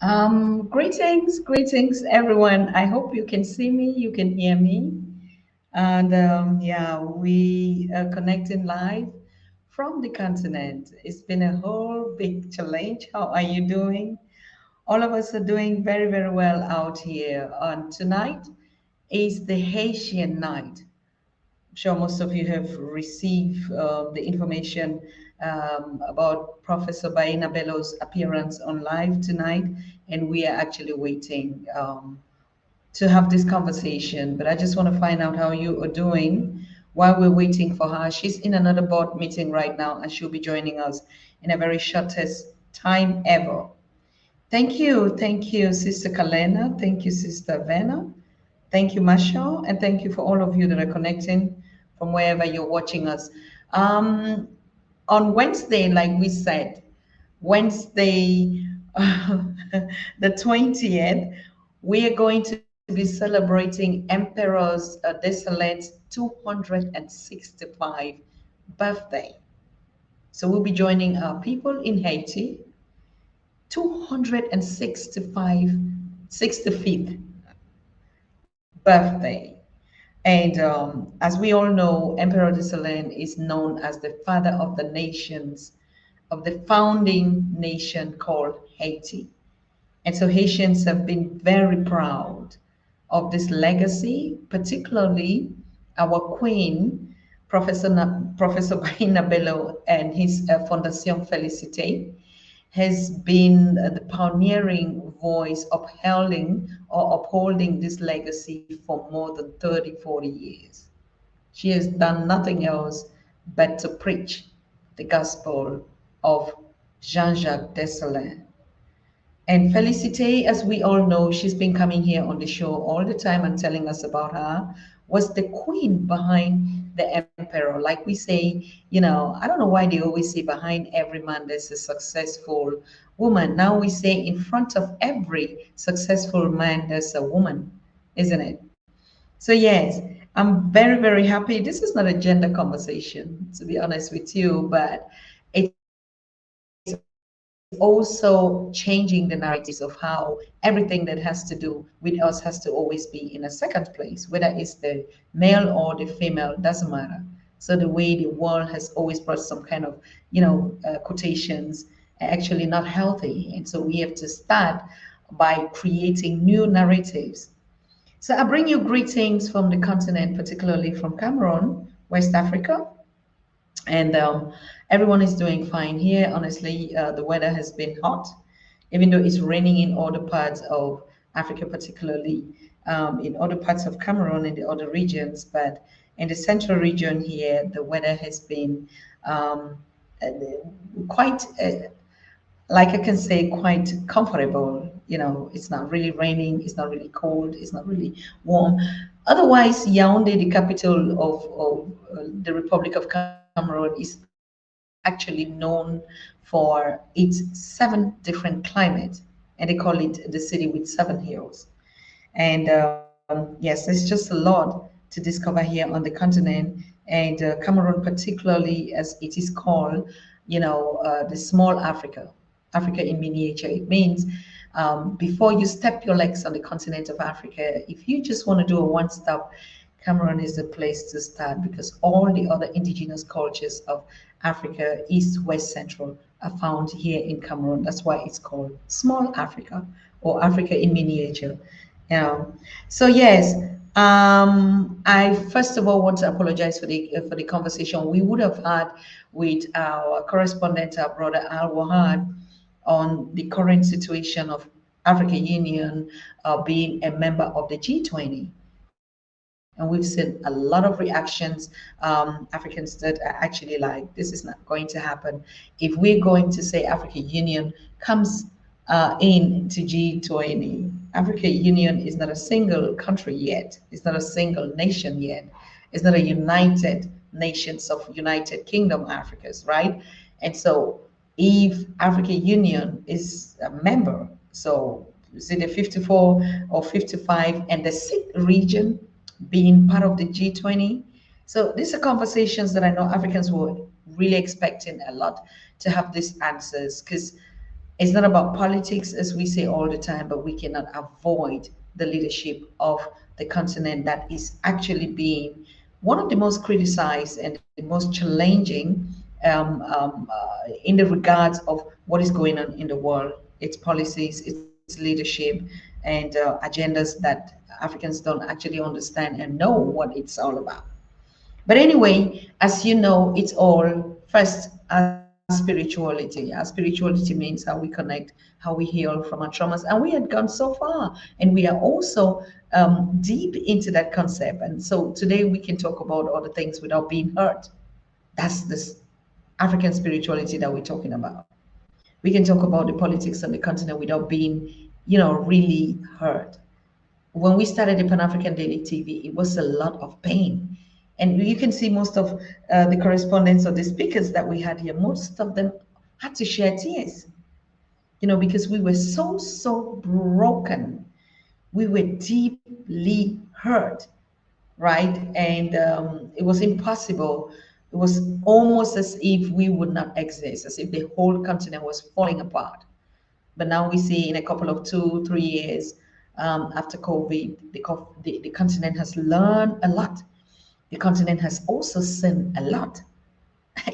Greetings, everyone. I hope you can see me, you can hear me. And yeah, we are connecting live from the continent. It's been a whole big challenge. How are you doing? All of us are doing very well out here. And tonight is the Haitian night. Sure most of you have received the information about Professor Bayyinah Bello's appearance on live tonight, and we are actually waiting to have this conversation. But I just want to find out how you are doing while we're waiting for her. She's in another board meeting right now, and she'll be joining us in a very shortest time ever. Thank you, Sister Kalena. Thank you, Sister Vena. Thank you, Marshall, and thank you for all of you that are connecting from wherever you're watching us. Um, on Wednesday, like we said, Wednesday, the 20th, we are going to be celebrating Emperor's Desolate 265 birthday. So we'll be joining our people in Haiti, 265, 65th birthday. And as we all know, Emperor Dessalines is known as the father of the nations, of the founding nation called Haiti. And so Haitians have been very proud of this legacy, particularly our queen, Professor Bayyinah Bello, and his Fondation Félicité has been the pioneering voice upholding this legacy for more than 30, 40 years. She has done nothing else but to preach the gospel of Jean-Jacques Dessalines. And Felicite, as we all know, she's been coming here on the show all the time and telling us about her, was the queen behind the emperor. Like we say, I don't know why they always say behind every man there's a successful woman. Now we say in front of every successful man there's a woman, isn't it? So yes, I'm very happy. This is not a gender conversation, to be honest with you, but it's also changing the narratives of how everything that has to do with us has to always be in a second place, whether it's the male or the female, doesn't matter. So the way the world has always brought some kind of, quotations actually not healthy. And so we have to start by creating new narratives. So I bring you greetings from the continent, particularly from Cameroon, West Africa, and everyone is doing fine here. Honestly, the weather has been hot, even though it's raining in other parts of Africa, particularly in other parts of Cameroon and the other regions. But in the central region here, the weather has been um, uh, quite like I can say, quite comfortable. It's not really raining, it's not really cold, it's not really warm. Otherwise, Yaoundé, the capital of the Republic of Cameroon, is actually known for its 7 different climates, and they call it the city with 7 hills. And yes, there's just a lot to discover here on the continent. And Cameroon, particularly as it is called, the small Africa, Africa in miniature. It means before you step your legs on the continent of Africa, if you just want to do a one stop, Cameroon is the place to start because all the other indigenous cultures of Africa, East, West, Central, are found here in Cameroon. That's why it's called Small Africa or Africa in miniature. Yeah. So yes, I first of all want to apologize for the conversation we would have had with our correspondent, our brother Al Wahad, on the current situation of African Union being a member of the G20. And we've seen a lot of reactions, Africans that are actually like, this is not going to happen. If we're going to say African Union comes in to G20, African Union is not a single country yet. It's not a single nation yet. It's not a United Nations of United Kingdom Africas, right? And so if African Union is a member, so is it a 54 or 55, and the sixth region being part of the G20? So these are conversations that I know Africans were really expecting a lot to have these answers because It's not about politics, as we say all the time, but we cannot avoid the leadership of the continent that is actually being one of the most criticized and the most challenging in the regards of what is going on in the world, its policies, its leadership, and agendas that Africans don't actually understand and know what it's all about. But anyway, as you know, it's all first our spirituality. Our spirituality means how we connect, how we heal from our traumas, and we had gone so far, and we are also deep into that concept. And so today we can talk about other things without being hurt. That's this African spirituality that we're talking about. We can talk about the politics on the continent without being, really hurt. When we started the Pan African Daily TV, it was a lot of pain. And you can see most of the correspondents or the speakers that we had here, most of them had to share tears, because we were so, so broken. We were deeply hurt, right? And it was impossible. It was almost as if we would not exist, as if the whole continent was falling apart. But now we see in a couple of 2, 3 years after COVID, the continent has learned a lot. The continent has also sinned a lot.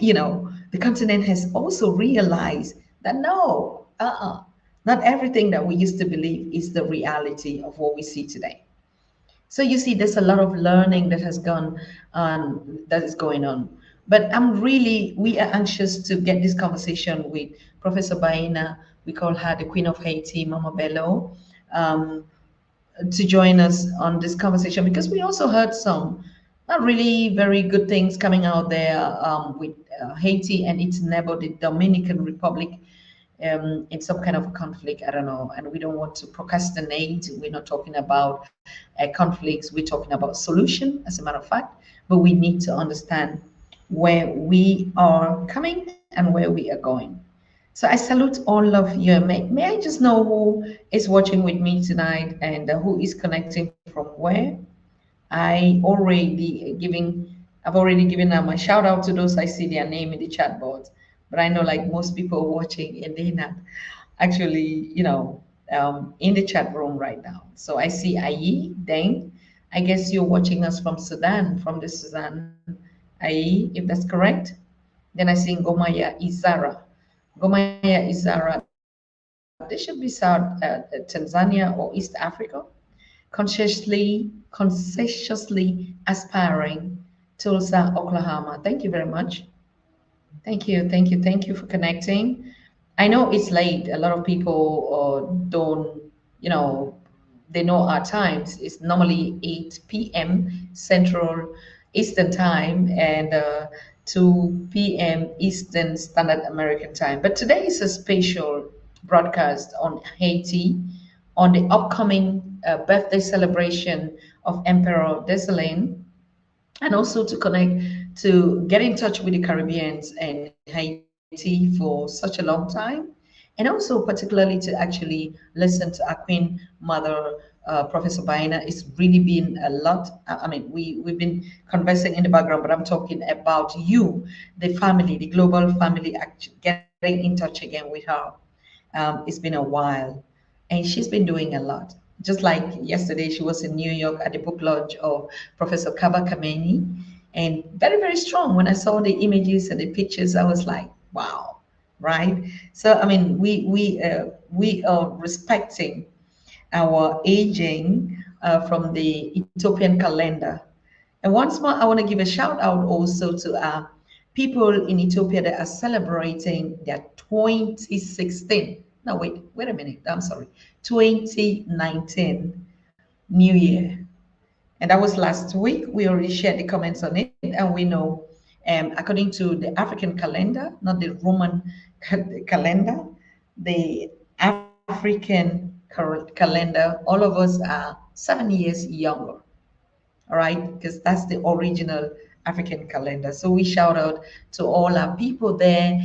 The continent has also realized that no, not everything that we used to believe is the reality of what we see today. So you see, there's a lot of learning that has gone on, that is going on. But we are anxious to get this conversation with Professor Bayyinah. We call her the Queen of Haiti, Mama Bello, um, to join us on this conversation because we also heard some not really very good things coming out there with Haiti and its neighbor, the Dominican Republic, in some kind of conflict. I don't know, and we don't want to procrastinate. We're not talking about conflicts. We're talking about solution, as a matter of fact. But we need to understand where we are coming and where we are going. So I salute all of you. May I just know who is watching with me tonight and who is connecting from where? I've already given my shout out to those I see their name in the chat board. But I know like most people watching and they're not actually, in the chat room right now. So I see Ayi Deng. I guess you're watching us from Sudan, from the Sudan, Ayi, if that's correct. Then I see Ngomaya Izara. Ngomaya Izara, they should be South Tanzania or East Africa. Conscientiously aspiring, Tulsa, Oklahoma. Thank you very much. Thank you for connecting. I know it's late. A lot of people don't, you know, they know our times. It's normally 8 p.m. Central Eastern Time and 2 p.m. Eastern Standard American Time. But today is a special broadcast on Haiti, on the upcoming birthday celebration of Emperor Dessalines, and also to connect, to get in touch with the Caribbeans and Haiti for such a long time, and also particularly to actually listen to our Queen Mother, Professor Bayyinah. It's really been a lot. I mean, we've been conversing in the background, but I'm talking about you, the family, the global family, getting in touch again with her. It's been a while, and she's been doing a lot. Just like yesterday, she was in New York at the book launch of Professor Kaba Kameni, and very, very strong. When I saw the images and the pictures, I was like, wow, right? So, I mean, we are respecting our aging from the Ethiopian calendar. And once more, I want to give a shout out also to people in Ethiopia that are celebrating their 2016. No, wait a minute. I'm sorry. 2019 New Year. And that was last week. We already shared the comments on it. And we know, according to the African calendar, not the Roman calendar, the African calendar, all of us are 7 years younger. All right, because that's the original African calendar. So we shout out to all our people there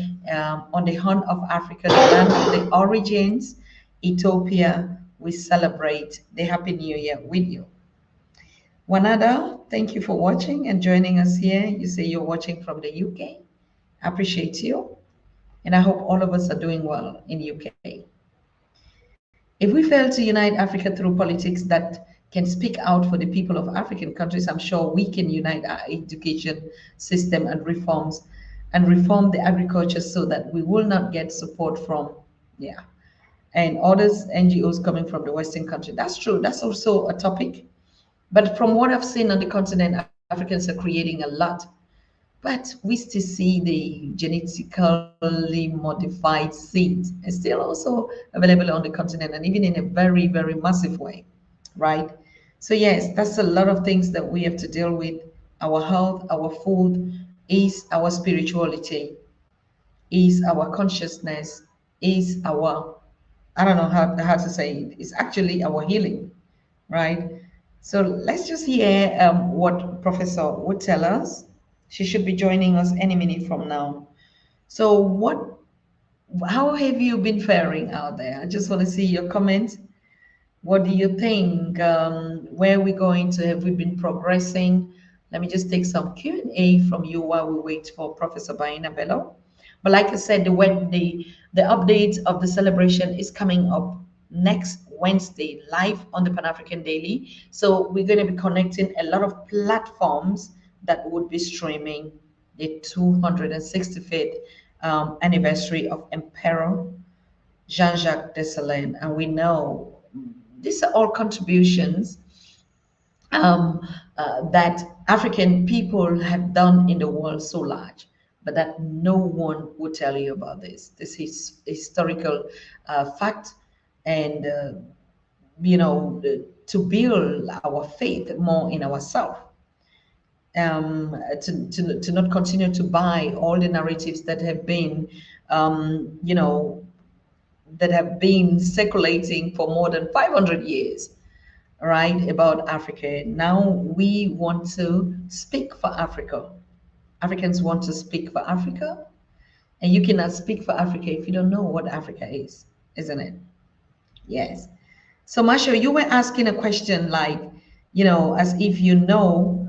on the Horn of Africa, the land of the origins, Ethiopia. We celebrate the Happy New Year with you. Wanada, thank you for watching and joining us here. You say you're watching from the UK. I appreciate you. And I hope all of us are doing well in UK. If we fail to unite Africa through politics that can speak out for the people of African countries, I'm sure we can unite our education system and reform the agriculture so that we will not get support from, yeah, and others NGOs coming from the Western country. That's true. That's also a topic. But from what I've seen on the continent, Africans are creating a lot, but we still see the genetically modified seeds and still also available on the continent and even in a very, very massive way, right? So yes, that's a lot of things that we have to deal with. Our health, our food, is our spirituality, is our consciousness, is our, I don't know how to say it, it's actually our healing, right? So let's just hear what Professor would tell us. She should be joining us any minute from now. So how have you been faring out there? I just want to see your comments. What do you think? Where are we going to? Have we been progressing? Let me just take some Q&A from you while we wait for Professor Bayyinah Bello. But like I said, the update of the celebration is coming up next Wednesday, live on the Pan African Daily. So we're going to be connecting a lot of platforms that would be streaming the 265th anniversary of Emperor Jean-Jacques Dessalines, and we know these are all contributions um, that African people have done in the world so large, but that no one would tell you about this. This is historical fact, and to build our faith more in ourselves, to not continue to buy all the narratives that have been, that have been circulating for more than 500 years, right, about Africa. Now we want to speak for Africa. Africans want to speak for Africa, and you cannot speak for Africa if you don't know what Africa is, isn't it? Yes. So, Marshall, you were asking a question like, as if you know,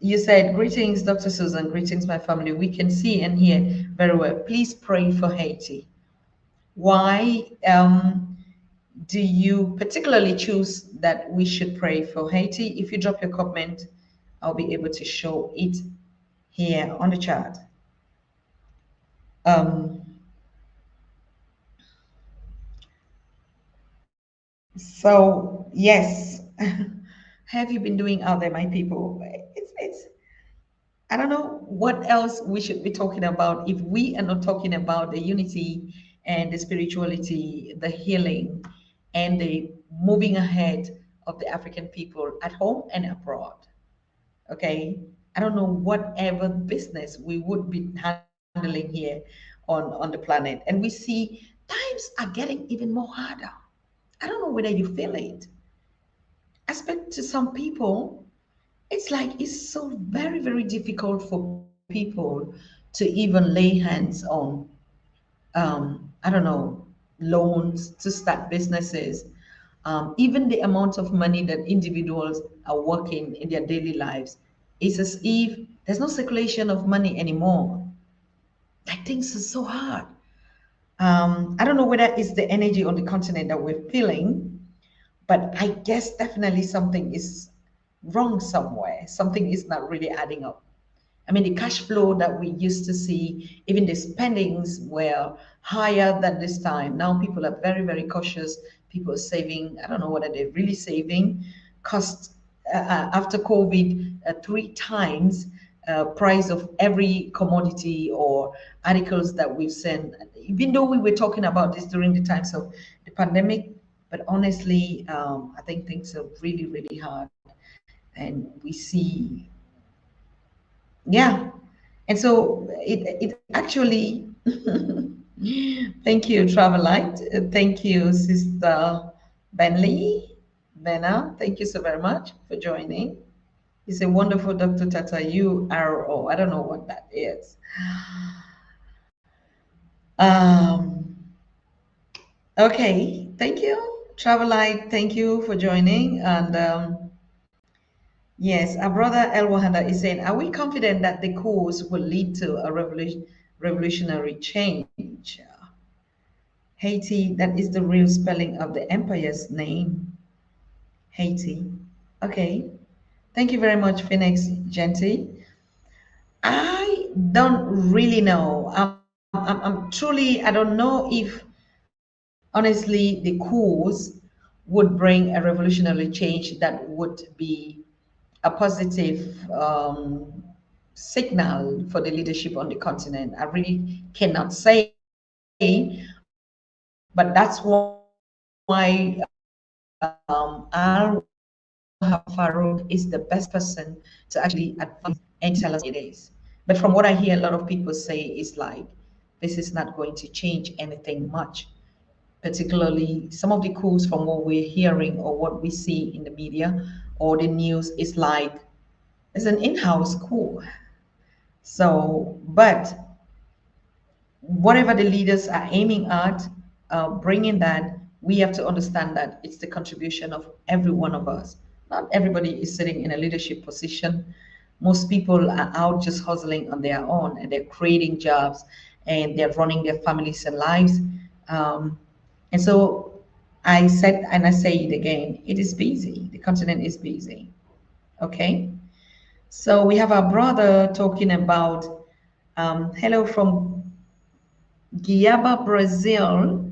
you said, greetings, Dr. Susan, greetings, my family. We can see and hear very well. Please pray for Haiti. Why do you particularly choose that we should pray for Haiti? If you drop your comment, I'll be able to show it here on the chat. Um, so yes, have you been doing out there, my people? It's I don't know what else we should be talking about if we are not talking about the unity and the spirituality, the healing, and the moving ahead of the African people at home and abroad. Okay, I don't know whatever business we would be handling here on the planet, and we see times are getting even more harder. I don't know whether you feel it. I speak to some people, it's like it's so very, very difficult for people to even lay hands on, I don't know, loans to start businesses. Even the amount of money that individuals are working in their daily lives, it's as if there's no circulation of money anymore. Like things are so hard. I don't know whether it's the energy on the continent that we're feeling, but I guess definitely something is wrong somewhere. Something is not really adding up. I mean, the cash flow that we used to see, even the spendings were higher than this time. Now people are very, very cautious. People are saving. I don't know whether they're really saving. Cost after COVID, three times price of every commodity or articles that we've seen. Even though we were talking about this during the times of the pandemic, but honestly, I think things are really, really hard, and we see, yeah. And so it actually, thank you, Travelite. Thank you, Sister Benley, Benna. Thank you so very much for joining. It's a wonderful Dr. Tata URO. I don't know what that is. Um, okay, thank you, Travelite. Thank you for joining. And yes, our brother El Wahanda is saying, are we confident that the course will lead to a revolutionary change? Haiti, that is the real spelling of the empire's name. Haiti. Okay. Thank you very much, Phoenix Genty. I don't really know. I'm truly, I don't know if honestly the cause would bring a revolutionary change that would be a positive signal for the leadership on the continent. I really cannot say, but that's why Al Wahab Farouk is the best person to actually advise and tell us what it is. But from what I hear, a lot of people say is like, this is not going to change anything much. Particularly, some of the coups from what we're hearing or what we see in the media or the news is like, it's an in-house coup. So, but whatever the leaders are aiming at, bringing that, we have to understand that it's the contribution of every one of us. Not everybody is sitting in a leadership position. Most people are out just hustling on their own and they're creating jobs and they're running their families and lives. Um, and so I said, and I say it again, it is busy. The continent is busy. Okay. So we have our brother talking about hello from Guiaba, Brazil.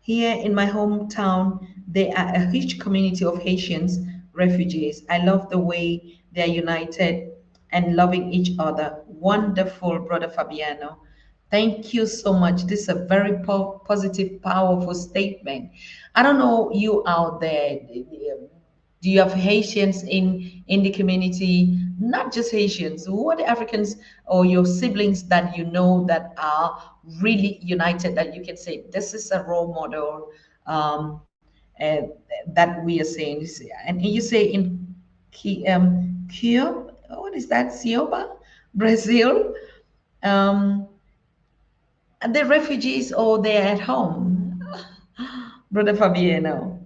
Here in my hometown, there are a huge community of Haitians refugees. I love the way they are united and loving each other. Wonderful, Brother Fabiano. Thank you so much. This is a very positive, powerful statement. I don't know you out there. Do you have Haitians in the community? Not just Haitians. Who are the Africans or your siblings that you know that are really united? That you can say this is a role model uh, that we are saying. And you say in Kio, what is that? Cioba, Brazil. Um, are they refugees or they're at home? Brother Fabiano.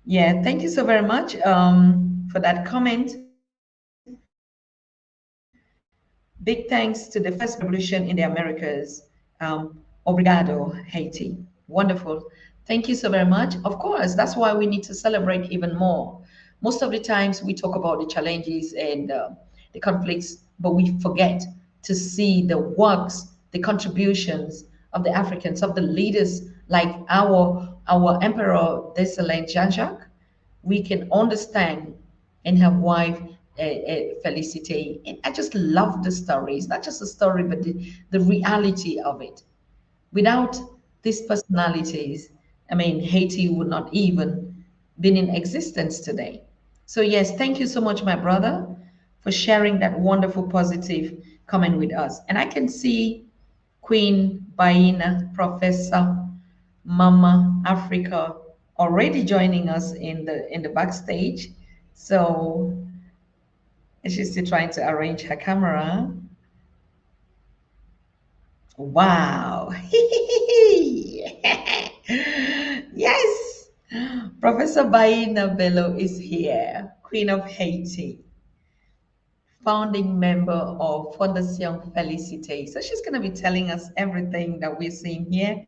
Yeah, thank you so very much for that comment. Big thanks to the first revolution in the Americas. Obrigado, Haiti. Wonderful. Thank you so very much. Of course, that's why we need to celebrate even more. Most of the times we talk about the challenges and the conflicts, but we forget to see the works, the contributions of the Africans, of the leaders like our Emperor Dessalines Jean-Jacques. We can understand and have wife Felicite. And I just love the story. It's not just a story, but the reality of it. Without these personalities, I mean, Haiti would not even been in existence today. So yes, thank you so much, my brother, for sharing that wonderful positive comment with us. And I can see Queen Bayyinah, Professor Mama Africa already joining us in the backstage. So she's still trying to arrange her camera. Wow. Yes. Professor Bayyinah Bello is here, Queen of Haiti, founding member of Fondation Felicite. So she's going to be telling us everything that we're seeing here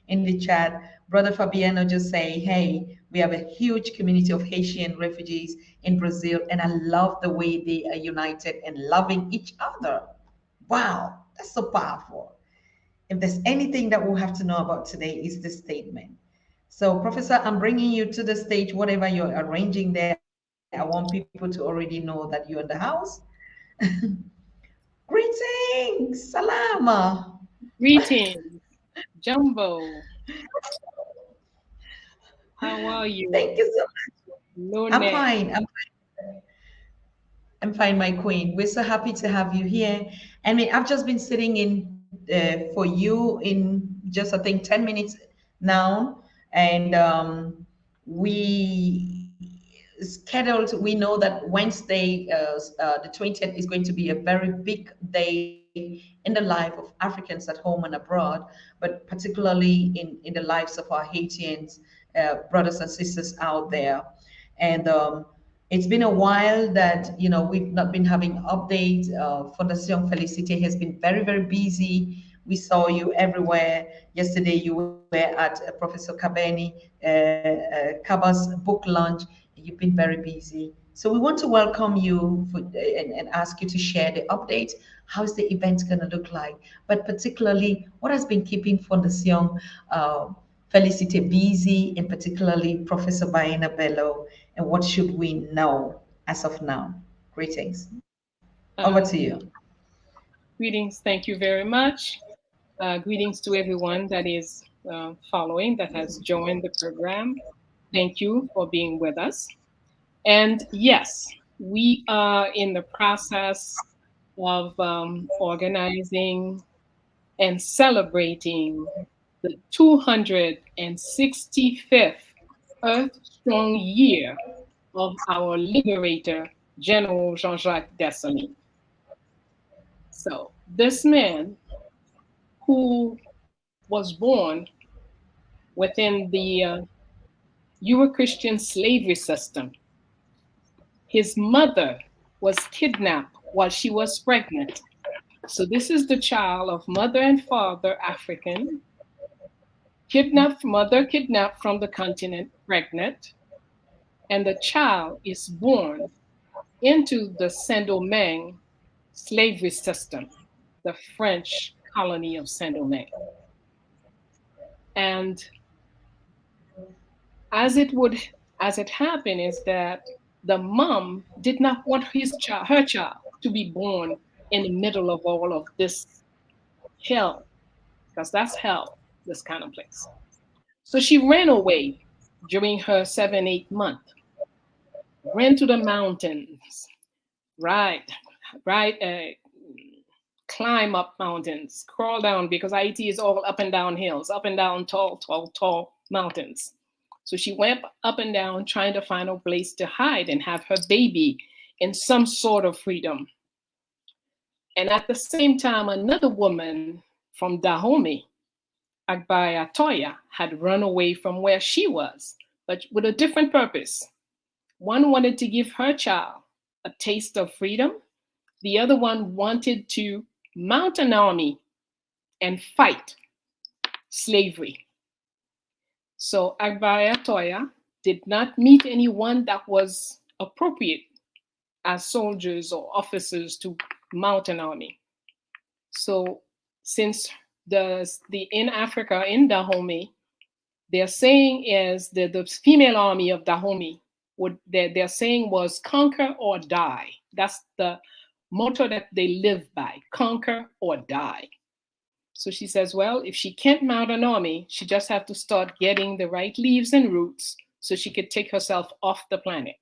in the chat. Brother Fabiano just say, hey, we have a huge community of Haitian refugees in Brazil, and I love the way they are united and loving each other. Wow, that's so powerful. If there's anything that we'll have to know about today is this statement. So, Professor, I'm bringing you to the stage, whatever you're arranging there. I want people to already know that you're in the house. Greetings, salama. Greetings, Jumbo. How are Thank you? you so much. I'm Lone. fine. I'm fine, my queen. We're so happy to have you here. I mean, I've just been sitting in for you in just, I think, 10 minutes now. And we scheduled, we know that Wednesday, the 20th, is going to be a very big day in the life of Africans at home and abroad, but particularly in the lives of our Haitians, brothers and sisters out there. And it's been a while that we've not been having updates. Fondation Felicite has been very, very busy We saw you everywhere. Yesterday, you were at Professor Kaba's book launch. You've been very busy. So we want to welcome you and ask you to share the update. How's the event going to look like? But particularly, what has been keeping Fondation Felicite busy, and particularly Professor Bayyinah Bello, and what should we know as of now? Greetings. Over to Um, you. Greetings. Thank you very much. Greetings to everyone that is following, that has joined the program. Thank you for being with us. And yes, we are in the process of organizing and celebrating the 265th Earth Strong Year of our liberator, General Jean-Jacques Dessalines. So, this man who was born within the Euro Christian slavery system, his mother was kidnapped while she was pregnant. So, this is the child of mother and father African, kidnapped from the continent, pregnant, and the child is born into the Saint-Domingue slavery system, the French colony of Saint-Domingue. And as it would as it happened is that the mom did not want her child to be born in the middle of all of this hell, because that's hell, this kind of place. So she ran away during her 7, 8 month, ran to the mountains, right, right, climb up mountains, crawl down, because Haiti is all up and down hills, up and down tall, tall, tall mountains. So she went up and down trying to find a place to hide and have her baby in some sort of freedom. And at the same time, another woman from Dahomey, Agbaya Toya, had run away from where she was, but with a different purpose. One wanted to give her child a taste of freedom. The other one wanted to mount an army and fight slavery. So Agbaya Toya did not meet anyone that was appropriate as soldiers or officers to mount an army. So since the in Africa, in Dahomey, their saying is that the female army of Dahomey their saying was conquer or die. That's the motto that they live by, conquer or die. So she says, well, if she can't mount an army, she just have to start getting the right leaves and roots so she could take herself off the planet.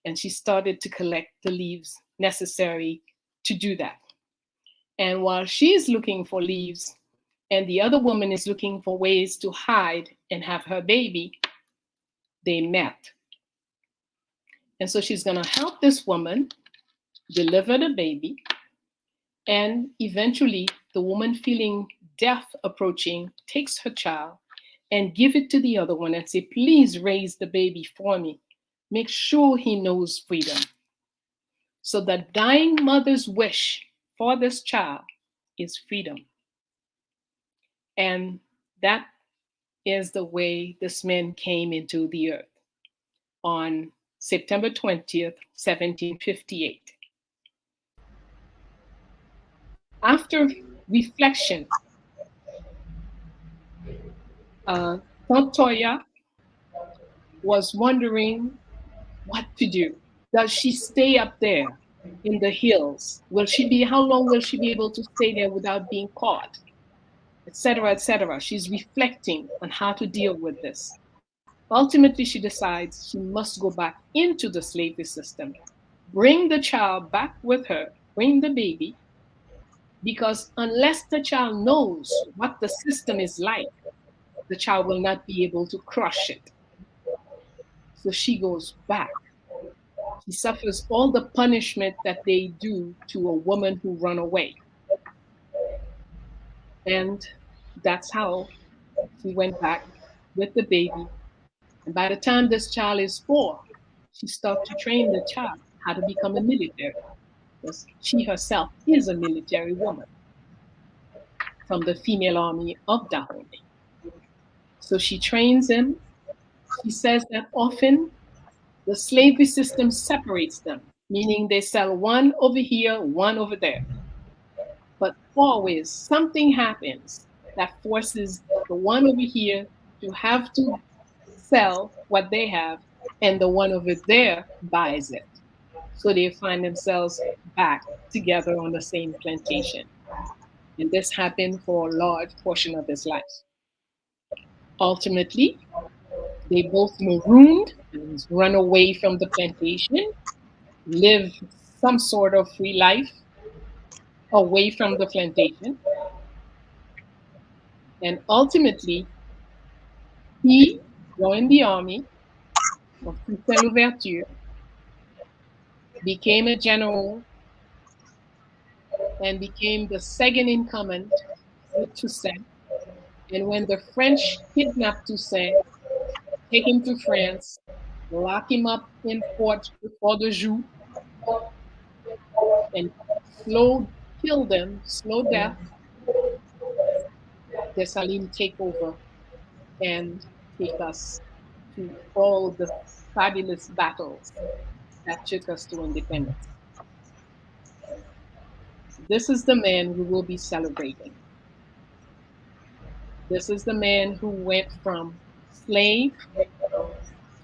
And she started to collect the leaves necessary to do that. And while she's looking for leaves and the other woman is looking for ways to hide and have her baby, they met. And so she's going to help this woman deliver the baby. And eventually, the woman, feeling death approaching, takes her child and give it to the other one and say, please raise the baby for me. Make sure he knows freedom. So the dying mother's wish for this child is freedom. And that is the way this man came into the earth on September 20th, 1758. After reflection, Toya was wondering what to do. Does she stay up there in the hills? How long will she be able to stay there without being caught? Etc., etc. She's reflecting on how to deal with this. Ultimately, she decides she must go back into the slavery system, bring the child back with her, bring the baby, because unless the child knows what the system is like, the child will not be able to crush it. So she goes back. She suffers all the punishment that they do to a woman who run away. And that's how she went back with the baby. And by the time this child is 4, she starts to train the child how to become a military, because she herself is a military woman. from the female army of Dahomey. So she trains him. She says that often the slavery system separates them, meaning they sell one over here, one over there. But always something happens that forces the one over here to have to sell what they have, and the one over there buys it. So they find themselves back together on the same plantation. And this happened for a large portion of his life. Ultimately, they both marooned and run away from the plantation, live some sort of free life away from the plantation. And ultimately, he joined the army of Toussaint Louverture, became a general, and became the second in command with Toussaint. And when the French kidnapped Toussaint, take him to France, lock him up in Fort de Joux, and kill them, slow death, Dessalines take over and take us to all the fabulous battles that took us to independence. So this is the man we will be celebrating. This is the man who went from slave to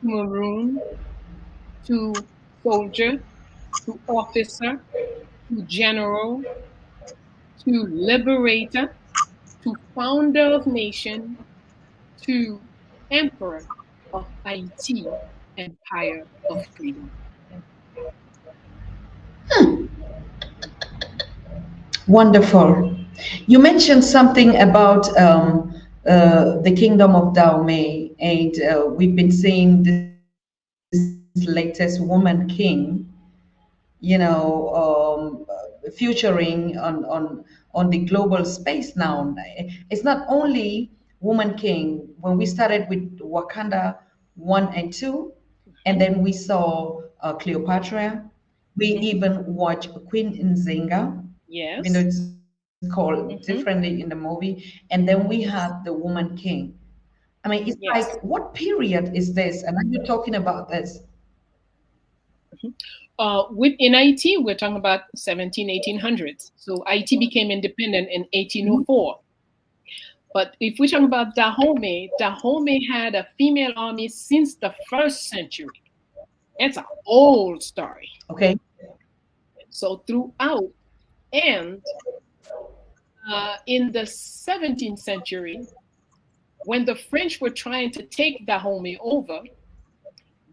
maroon to soldier to officer to general to liberator to founder of nation to emperor of Haiti, empire of freedom. Wonderful. You mentioned something about the kingdom of Dahomey, and we've been seeing this latest woman king, featuring on the global space now. It's not only woman king. When we started with Wakanda 1 and 2, and Mhm. then we saw Cleopatra, we Mhm. even watched Queen Nzinga, even though Yes. it's called differently in the Mhm. movie, and then we have the woman king. I mean, it's like, Yes. what period is this? And are you talking about this? In Haiti, we're talking about 17, 1800s. So Haiti became independent in Mhm. 1804. But if we're talking about Dahomey, Dahomey had a female army since the first century. It's an old story. Okay. So throughout, and in the 17th century, when the French were trying to take Dahomey over,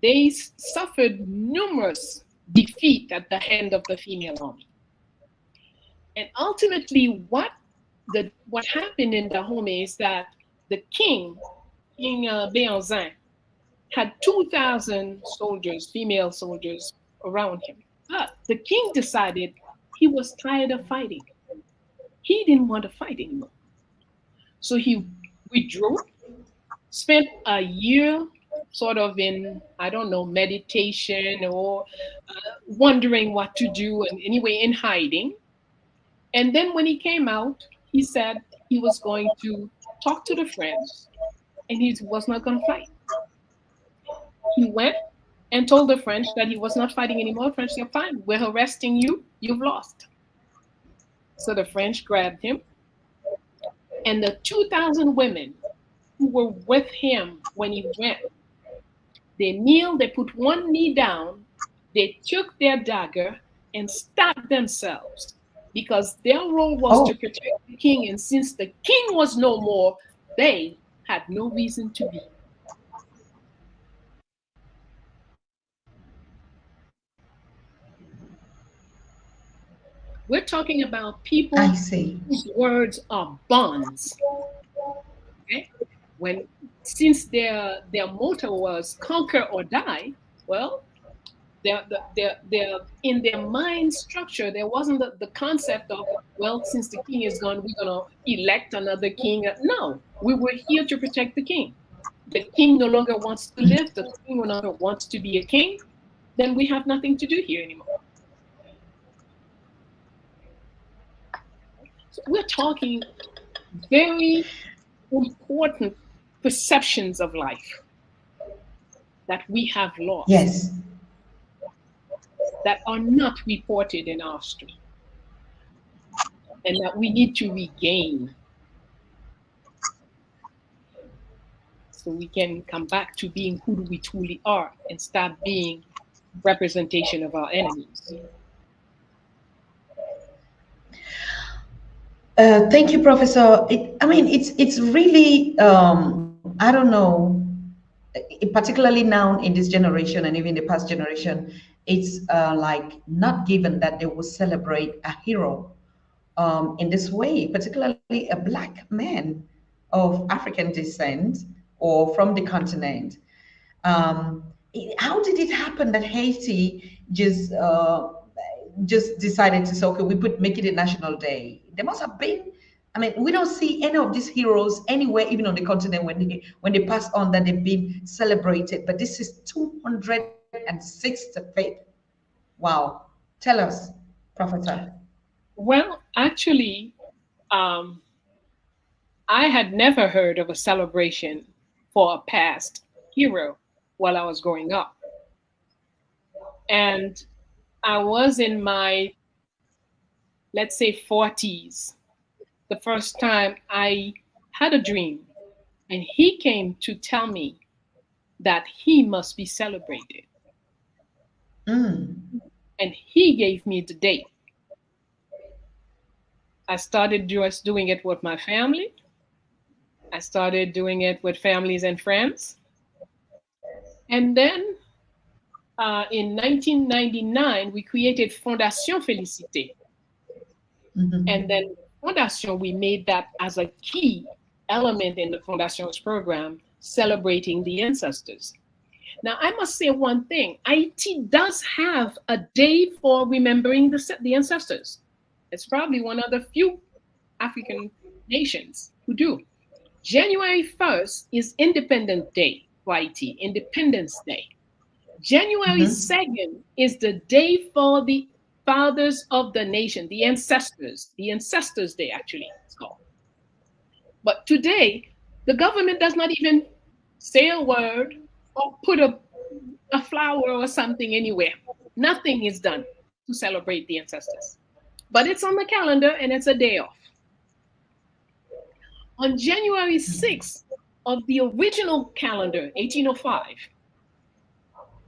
they suffered numerous defeat at the hand of the female army. And ultimately, what happened in Dahomey is that the King Béanzin, had 2,000 soldiers, female soldiers, around him. But the king decided he was tired of fighting. He didn't want to fight anymore. So he withdrew, spent a year sort of in, I don't know, meditation or wondering what to do, and anyway, in hiding. And then when he came out, he said he was going to talk to the French and he was not going to fight. He went and told the French that he was not fighting anymore. The French said, fine, we're arresting you. You've lost. So the French grabbed him, and the 2,000 women who were with him when he went, they kneeled, they put one knee down, they took their dagger and stabbed themselves because their role was to Oh, protect the king. And since the king was no more, they had no reason to be. We're talking about I people see. whose words are bonds. Okay? When since their motto was conquer or die, well, their in their mind structure there wasn't the concept of, well, since the king is gone, we're gonna elect another king. No, we were here to protect the king. The king no longer wants to live. The king no longer wants to be a king. Then we have nothing to do here anymore. So we're talking very important perceptions of life that we have lost, Yes. that are not reported in our street, and that we need to regain so we can come back to being who we truly are and stop being representation of our enemies. Thank you, Professor. I mean, it's really I don't know, particularly now in this generation and even the past generation, it's like not given that they will celebrate a hero in this way, particularly a black man of African descent or from the continent. How did it happen that Haiti just decided to say, okay, we put make it a national day? There must have been. I mean, we don't see any of these heroes anywhere, even on the continent, when they pass on that they've been celebrated. But this is 206th fifth. Wow. Tell us, Professor. Well, actually, um, I had never heard of a celebration for a past hero while I was growing up. And I was in my, let's say, 40s, the first time I had a dream. And he came to tell me that he must be celebrated. Mm. And he gave me the date. I started just doing it with my family. I started doing it with families and friends. And then in 1999, we created Fondation Félicité. And Mhm. then Fondation, we made that as a key element in the Fondation's program, celebrating the ancestors. Now, I must say one thing. Haiti does have a day for remembering the ancestors. It's probably one of the few African nations who do. January 1st is Independence Day for Haiti, Independence Day. January Mhm. 2nd is the day for the fathers of the nation, the ancestors day, actually, it's called. But today, the government does not even say a word or put a flower or something anywhere. Nothing is done to celebrate the ancestors. But it's on the calendar and it's a day off. On January 6th of the original calendar, 1805,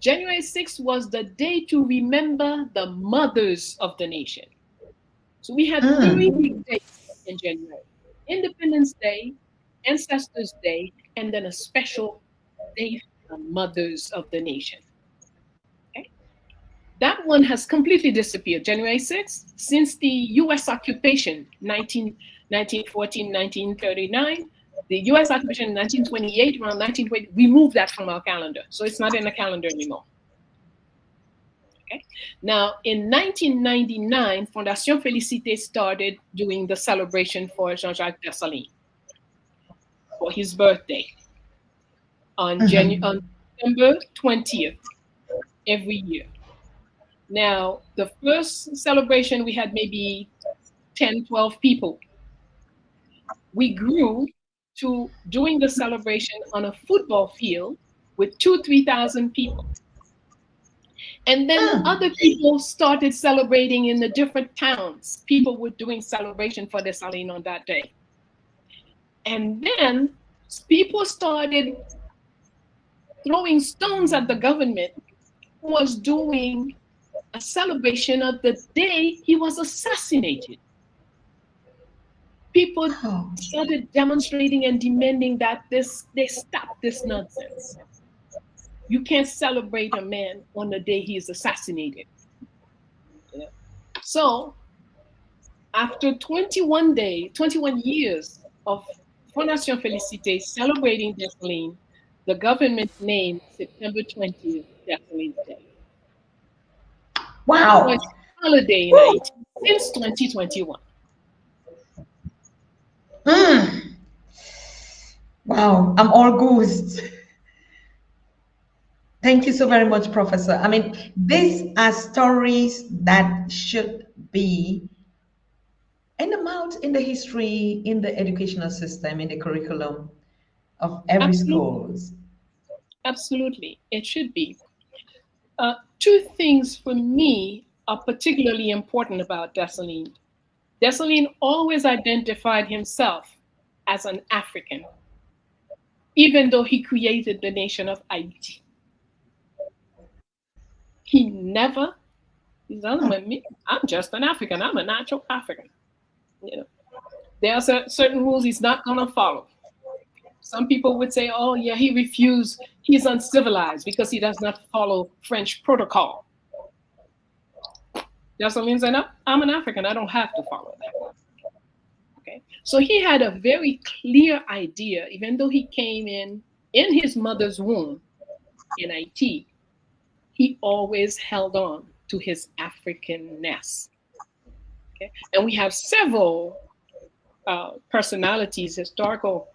January 6th was the day to remember the mothers of the nation. So we had three Mm. big days in January: Independence Day, Ancestors Day, and then a special day for the mothers of the nation. Okay? That one has completely disappeared. January 6th, since the US occupation, 1914, 1939, the US occupation in 1928, around 1920, we moved that from our calendar. So it's not in the calendar anymore. Okay. Now, in 1999, Fondation Félicité started doing the celebration for Jean-Jacques Dessalines for his birthday on Mhm. September 20th every year. Now, the first celebration, we had maybe 10, 12 people. We grew to doing the celebration on a football field with 3,000 people. And then other Mm. people started celebrating in the different towns. People were doing celebration for Dessalines on that day. And then people started throwing stones at the government who was doing a celebration of the day he was assassinated. People Oh. started demonstrating and demanding that they stop this nonsense. You can't celebrate a man on the day he is assassinated. Yeah. So after 21 years of Fondation Félicité celebrating Dessalines, the government named September 20th Dessalines Day. So Wow. it's a holiday in Woo. Haiti since 2021. Mm. Wow. I'm all goosed. Thank you so very much, Professor. I mean, these are stories that should be and amount in the history, in the educational system, in the curriculum of every Absolutely, schools. absolutely. It should be. Two things for me are particularly important about Dessalines. Dessalines always identified himself as an African, even though he created the nation of Haiti. He never, he's not, I'm just an African, I'm a natural African. You know, there are certain rules he's not going to follow. Some people would say, oh, yeah, he refused, he's uncivilized because he does not follow French protocol. Dessalines said, no, I'm an African, I don't have to follow that. Okay. So he had a very clear idea, even though he came in his mother's womb in Haiti, he always held on to his Africanness. Okay. And we have several personalities, historical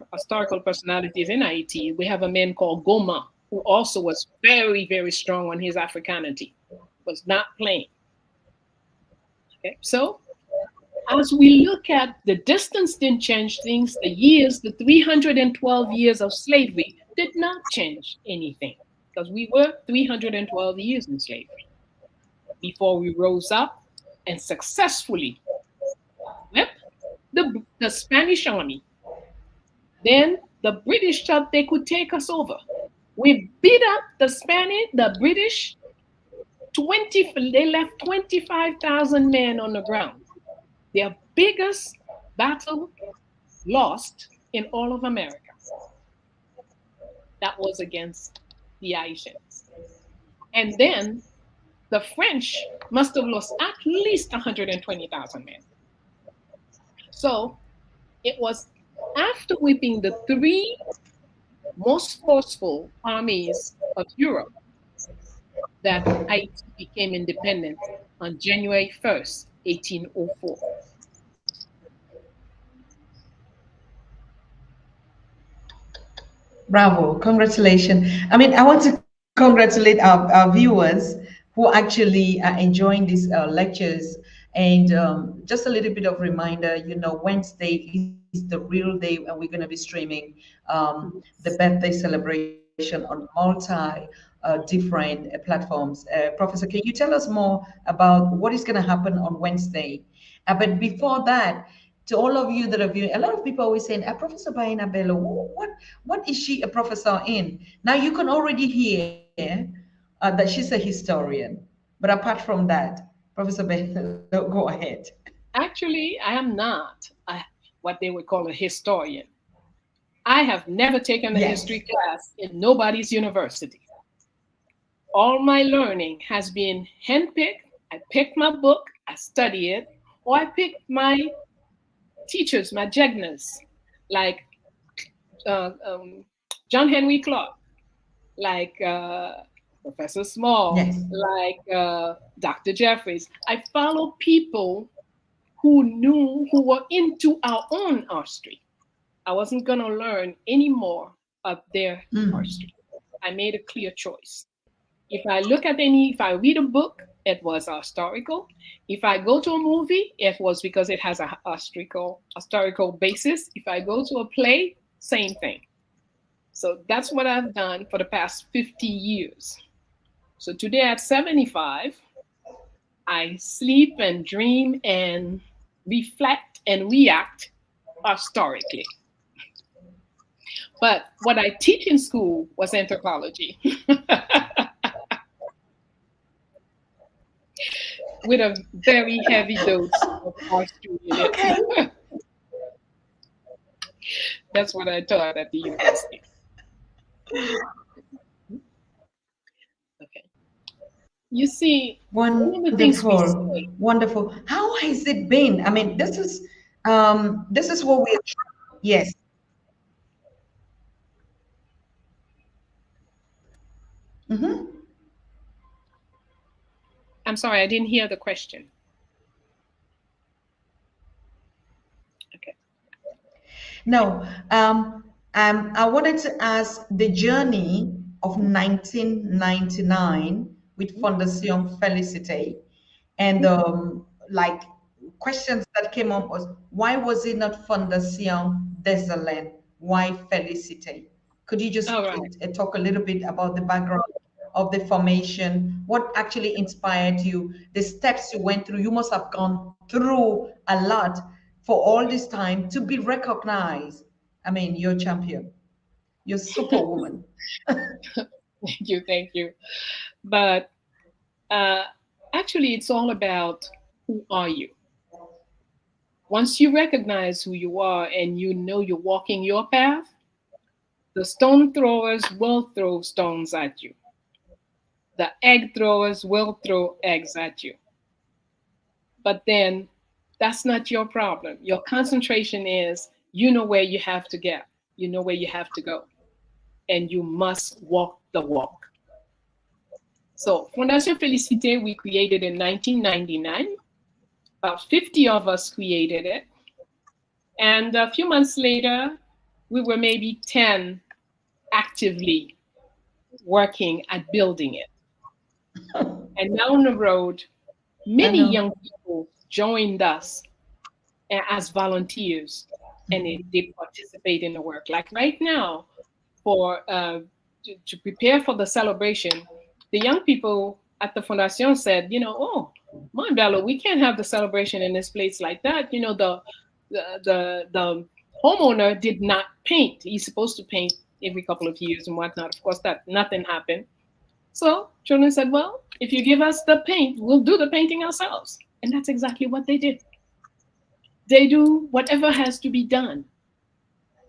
personalities in Haiti. We have a man called Goma, who also was very, very strong on his Africanity, was not playing. Okay. So as we look at the distance didn't change things, the years, the 312 years of slavery did not change anything because we were 312 years in slavery before we rose up and successfully whipped the Spanish army. Then the British thought they could take us over. We beat up the British 20, they left 25,000 men on the ground. Their biggest battle lost in all of America. That was against the Haitians. And then the French must have lost at least 120,000 men. So it was after whipping the three most forceful armies of Europe that Haiti became independent on January 1st, 1804. Bravo, congratulations. I mean, I want to congratulate our viewers who actually are enjoying these lectures. And just a little bit of reminder, Wednesday is the real day, and we're going to be streaming the birthday celebration on multi different platforms. Professor, can you tell us more about what is going to happen on Wednesday? But before that, to all of you that are viewing, a lot of people always saying, Professor Bayyinah Bello, what is she a professor in? Now you can already hear that she's a historian. But apart from that, Professor Bello, go ahead. Actually, I am not what they would call a historian. I have never taken a Yes. history class in nobody's university. All my learning has been handpicked. I picked my book, I study it, or I pick my teachers, my jegnas, like uh, um, John Henry Clark, like Professor Small, Yes. like Dr. Jeffries. I follow people who were into our own history. I wasn't going to learn any more of their Mm. history. I made a clear choice. If I read a book, it was historical. If I go to a movie, it was because it has a historical basis. If I go to a play, same thing. So that's what I've done for the past 50 years. So today at 75, I sleep and dream and reflect and react historically. But what I teach in school was anthropology with a very heavy dose of history in Okay. it. That's what I taught at the university. Okay. You see, one of the things we Wonderful. say, Wonderful. How has it been? I mean, this is what we yes. Mm-hmm. I'm sorry, I didn't hear the question. Okay. No, I wanted to ask the journey of 1999 with Fondation Felicite, and like questions that came up was, why was it not Fondation Dessalines? Why Felicite? Could you just All right. talk a little bit about the background of the formation? What actually inspired you? The steps you went through? You must have gone through a lot for all this time to be recognized. I mean, you're champion. You're superwoman. Thank you, thank you. But uh, actually, it's all about who are you. Once you recognize who you are and you know you're walking your path, the stone throwers will throw stones at you. The egg throwers will throw eggs at you. But then that's not your problem. Your concentration is you know where you have to get, you know where you have to go, and you must walk the walk. So, Fondation Félicité, we created in 1999. About 50 of us created it. And a few months later, we were maybe 10 actively working at building it. And down the road, I many know. young people joined us as volunteers and they participate in the work. Like right now, for to prepare for the celebration, the young people at the Fondation said, oh, my Bello, we can't have the celebration in this place like that. The homeowner did not paint. He's supposed to paint every couple of years and whatnot. Of course, that nothing happened. So children said, well, if you give us the paint, we'll do the painting ourselves. And that's exactly what they did. They do whatever has to be done.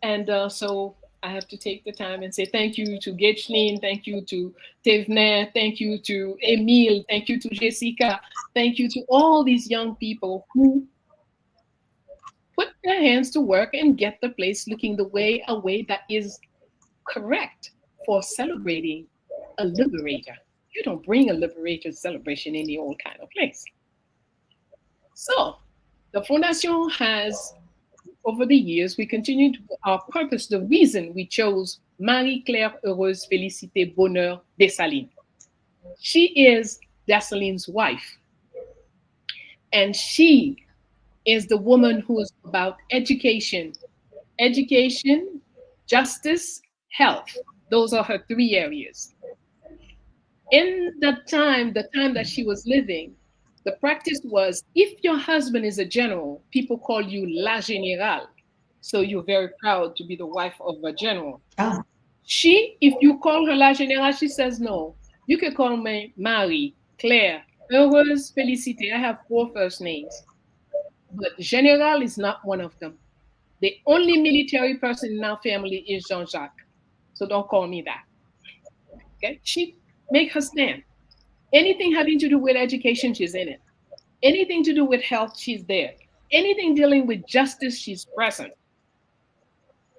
And so I have to take the time and say thank you to Gachline, thank you to Tevner, thank you to Emile, thank you to Jessica, thank you to all these young people who put their hands to work and get the place looking a way that is correct for celebrating a liberator. You don't bring a liberator celebration in the old kind of place. So the Fondation has, over the years, we continue to our purpose, the reason we chose Marie-Claire Heureuse Félicité Bonheur Dessalines. She is Dessaline's wife. And she is the woman who is about education, justice, health. Those are her three areas. In the time that she was living, the practice was if your husband is a general, people call you La Générale. So you're very proud to be the wife of a general. Ah, If you call her La Générale, she says, no, you can call me Marie, Claire, Heureuse, Félicité. I have four first names. But Général is not one of them. The only military person in our family is Jean-Jacques. So don't call me that. Okay? She make her stand. Anything having to do with education, she's in it. Anything to do with health, she's there. Anything dealing with justice, she's present.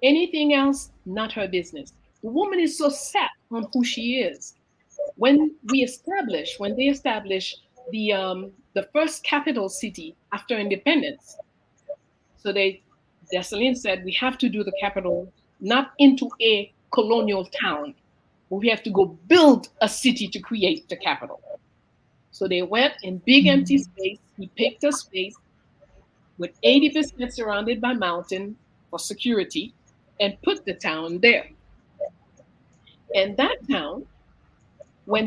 Anything else, not her business. The woman is so set on who she is. When they established the first capital city after independence, so Dessalines said we have to do the capital not into a colonial town, but we have to go build a city to create the capital. So they went in big empty space. He picked a space with 80% surrounded by mountain for security and put the town there. And that town, when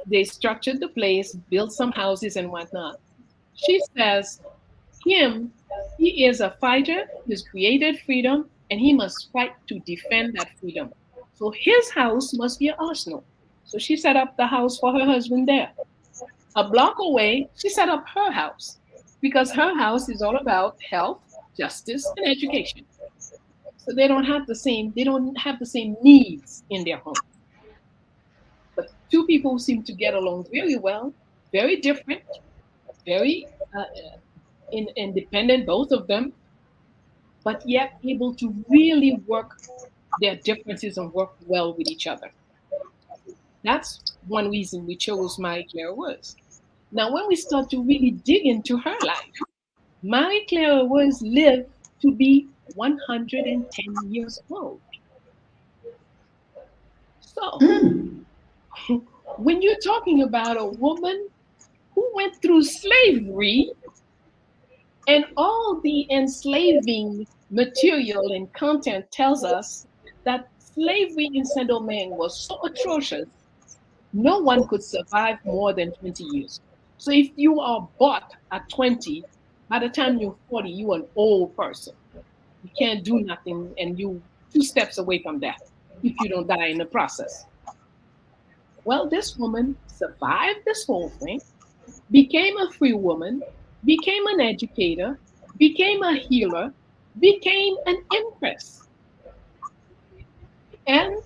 they structured the place, built some houses and whatnot, she says, he is a fighter, he's created freedom, and he must fight to defend that freedom. So his house must be an arsenal. So she set up the house for her husband there. A block away, she set up her house because her house is all about health, justice, and education. So they don't have the same needs in their home. But two people seem to get along very well, very different, very independent, both of them, but yet able to really work their differences and work well with each other. That's one reason we chose Marie-Claire was. Now, when we start to really dig into her life, Marie-Claire was lived to be 110 years old. So, when you're talking about a woman who went through slavery And all the enslaving material and content tells us that slavery in Saint Domingue was so atrocious, no one could survive more than 20 years. So if you are bought at 20, by the time you're 40, you're an old person. You can't do nothing, and you 2 steps away from that if you don't die in the process. Well, this woman survived this whole thing, became a free woman, became an educator, became a healer, became an empress. And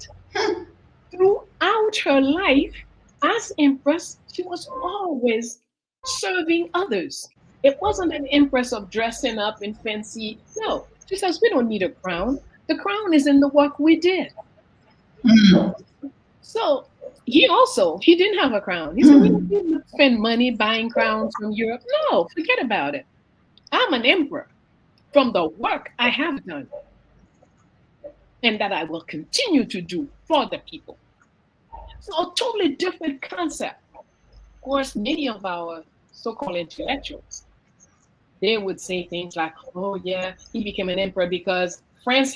throughout her life as empress, she was always serving others. It wasn't an empress of dressing up in fancy. No, she says, we don't need a crown. The crown is in the work we did. Mm. So he didn't have a crown. He said, we don't need to spend money buying crowns from Europe. No, forget about it. I'm an emperor from the work I have done and that I will continue to do for the people. So a totally different concept. Of course, many of our so-called intellectuals, they would say things like, oh yeah, he became an emperor because France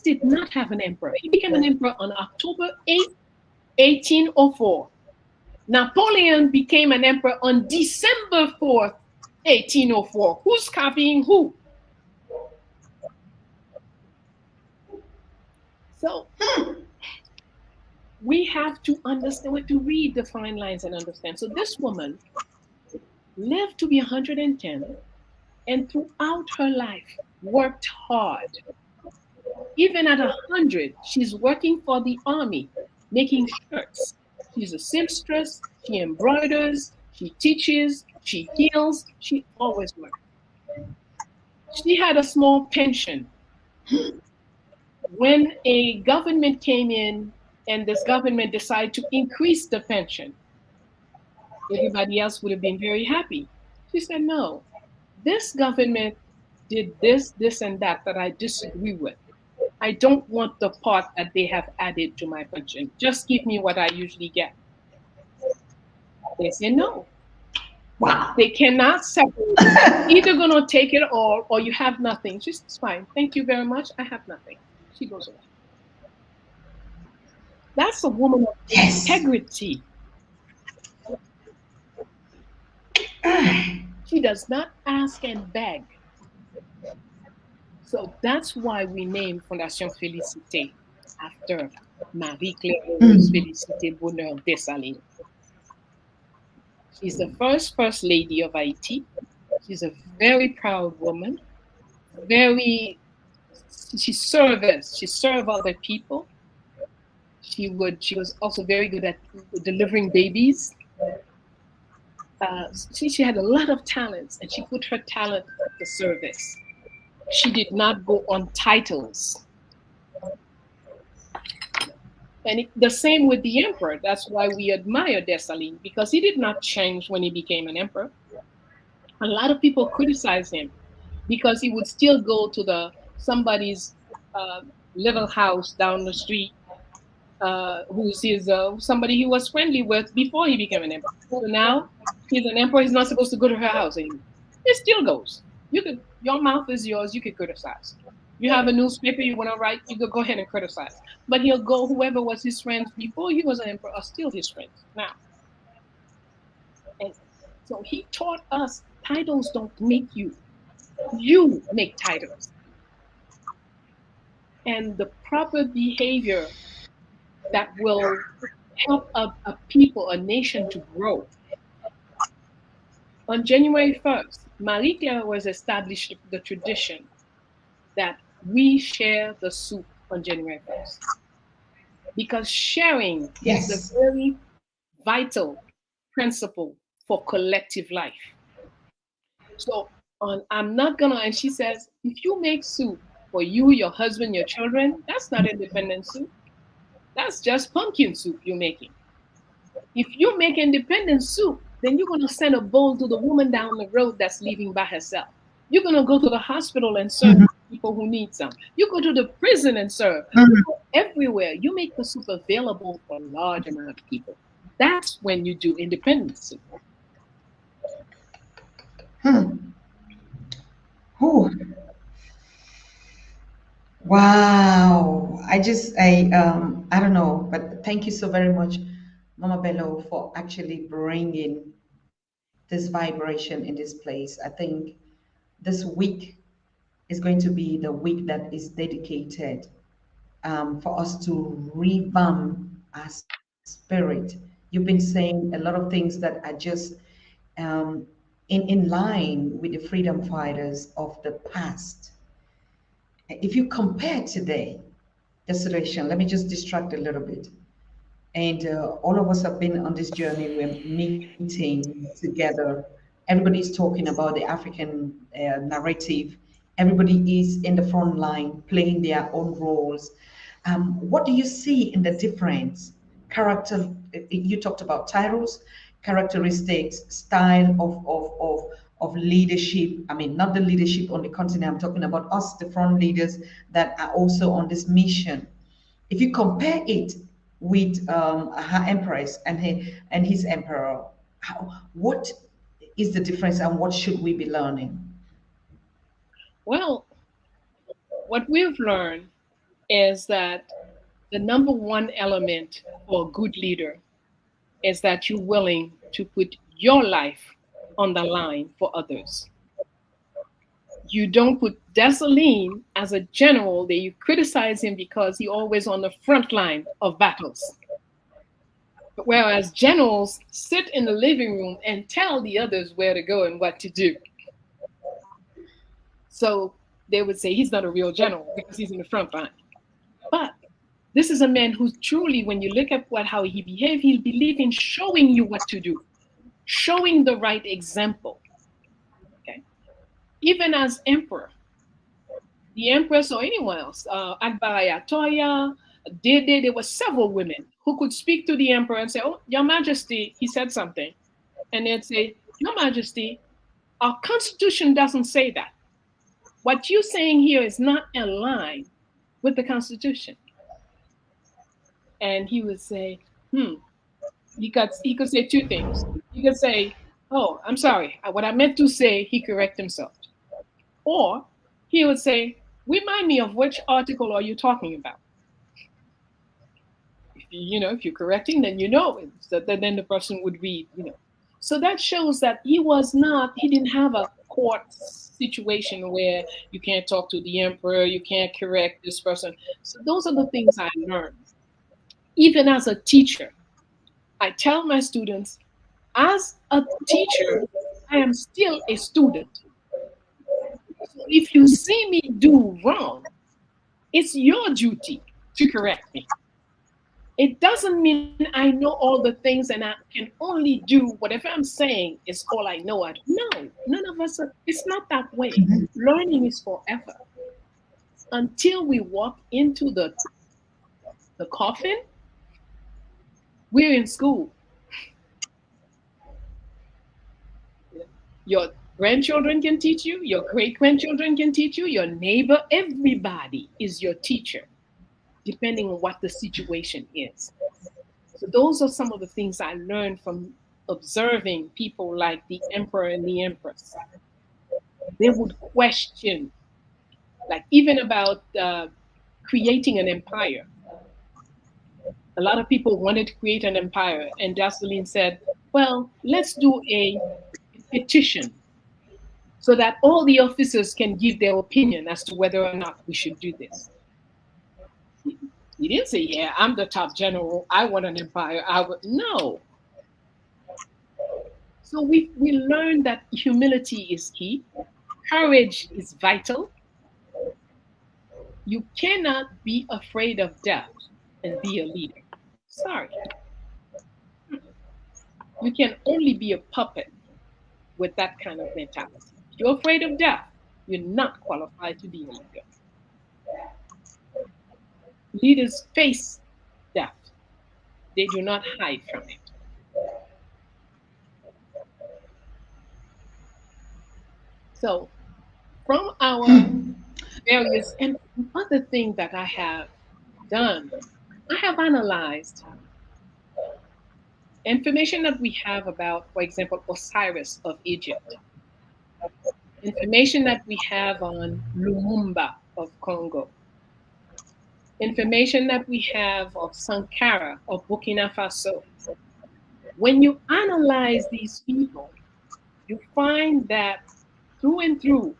did not have an emperor. He became an emperor on October 8th, 1804. Napoleon became an emperor on December 4th, 1804. Who's copying who? So we have to understand, we have to read the fine lines and understand. So this woman lived to be 110 and throughout her life worked hard. Even at 100, she's working for the army, making shirts. She's a seamstress, she embroiders, she teaches, she heals, she always works. She had a small pension. When a government came in and this government decided to increase the pension, everybody else would have been very happy. She said, no, this government did this, this, and that I disagree with. I don't want the part that they have added to my pension. Just give me what I usually get. They say no. Wow. They cannot separate. Either going to take it all or you have nothing. She says, fine. Thank you very much. I have nothing. She goes away. That's a woman of integrity. She does not ask and beg. So that's why we named Fondation Félicité after Marie-Claire Félicité Bonheur Dessalines. She's the first lady of Haiti. She's a very proud woman. She served other people. She was also very good at delivering babies. She had a lot of talents, and she put her talent at the service. She did not go on titles. And the same with the emperor. That's why we admire Dessalines, because he did not change when he became an emperor. A lot of people criticize him because he would still go to somebody's little house down the street, who's somebody he was friendly with before he became an emperor. So now he's an emperor. He's not supposed to go to her house anymore. He still goes. Your mouth is yours. You can criticize. You have a newspaper you want to write, you could go ahead and criticize. But he'll go, whoever was his friends before he was an emperor are still his friends now. And so he taught us titles don't make you. You make titles. And the proper behavior that will help a people, a nation to grow. On January 1st, Marie-Claire was established the tradition that we share the soup on January 1st. Because sharing is a very vital principle for collective life. So I'm not gonna, and she says, if you make soup for you, your husband, your children, that's not independent soup. That's just pumpkin soup you're making. If you make independent soup, then you're gonna send a bowl to the woman down the road that's leaving by herself. You're gonna go to the hospital and serve people who need some. You go to the prison and serve. You go everywhere. You make the soup available for a large amount of people. That's when you do independent soup. Wow. I don't know, but thank you so very much, Mama Bello, for actually bringing this vibration in this place. I think this week is going to be the week that is dedicated for us to revamp our spirit. You've been saying a lot of things that are just um, in line with the freedom fighters of the past. If you compare today, the situation, let me just distract a little bit. And all of us have been on this journey. We're meeting together. Everybody's talking about the African narrative. Everybody is in the front line playing their own roles. What do you see in the difference? Character, you talked about titles, characteristics, style of leadership. I mean, not the leadership on the continent. I'm talking about us, the front leaders that are also on this mission. If you compare it with her empress and his emperor, what is the difference and what should we be learning? Well, what we've learned is that the number one element for a good leader is that you're willing to put your life on the line for others. You don't put Dessalines as a general that you criticize him because he always on the front line of battles. Whereas generals sit in the living room and tell the others where to go and what to do. So they would say he's not a real general because he's in the front line. But this is a man who truly, when you look at how he behaved, he'll believe in showing you what to do, showing the right example. Okay. Even as emperor, the empress or anyone else, Akbaraya Toya, Dede, there were several women who could speak to the emperor and say, "Oh, Your Majesty," he said something. And they'd say, "Your Majesty, our constitution doesn't say that. What you're saying here is not aligned with the constitution." And he would say, "Hmm." He could say two things. He could say, "Oh, I'm sorry. What I meant to say," he correct himself. Or he would say, "Remind me of which article are you talking about?" If you're correcting, then so that then the person would read. So that shows that he didn't have a court situation where you can't talk to the emperor, you can't correct this person. So those are the things I learned. Even as a teacher, I tell my students, as a teacher, I am still a student. So if you see me do wrong, it's your duty to correct me. It doesn't mean I know all the things and I can only do whatever I'm saying is all I know. No, none of us it's not that way. Learning is forever. Until we walk into the coffin, we're in school. Your grandchildren can teach you, your great grandchildren can teach you, your neighbor, everybody is your teacher, depending on what the situation is. So those are some of the things I learned from observing people like the emperor and the empress. They would question, like even about creating an empire. A lot of people wanted to create an empire, and Dessalines said, "Well, let's do a petition so that all the officers can give their opinion as to whether or not we should do this." He didn't say, "Yeah, I'm the top general. I want an empire." No. So we learned that humility is key. Courage is vital. You cannot be afraid of death and be a leader. Sorry. You can only be a puppet with that kind of mentality. If you're afraid of death, you're not qualified to be a leader. Leaders face death. They do not hide from it. So from our various and other thing that I have done, I have analyzed information that we have about, for example, Osiris of Egypt, information that we have on Lumumba of Congo, information that we have of Sankara, of Burkina Faso, when you analyze these people, you find that through and through,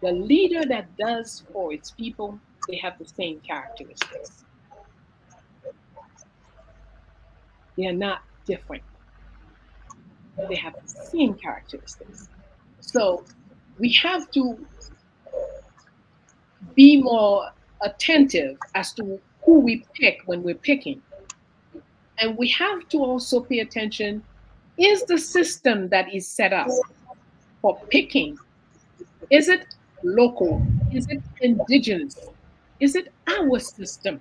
the leader that does for its people, they have the same characteristics. They are not different. They have the same characteristics. So we have to be more attentive as to who we pick when we're picking. And we have to also pay attention, is the system that is set up for picking, is it local? Is it indigenous? Is it our system?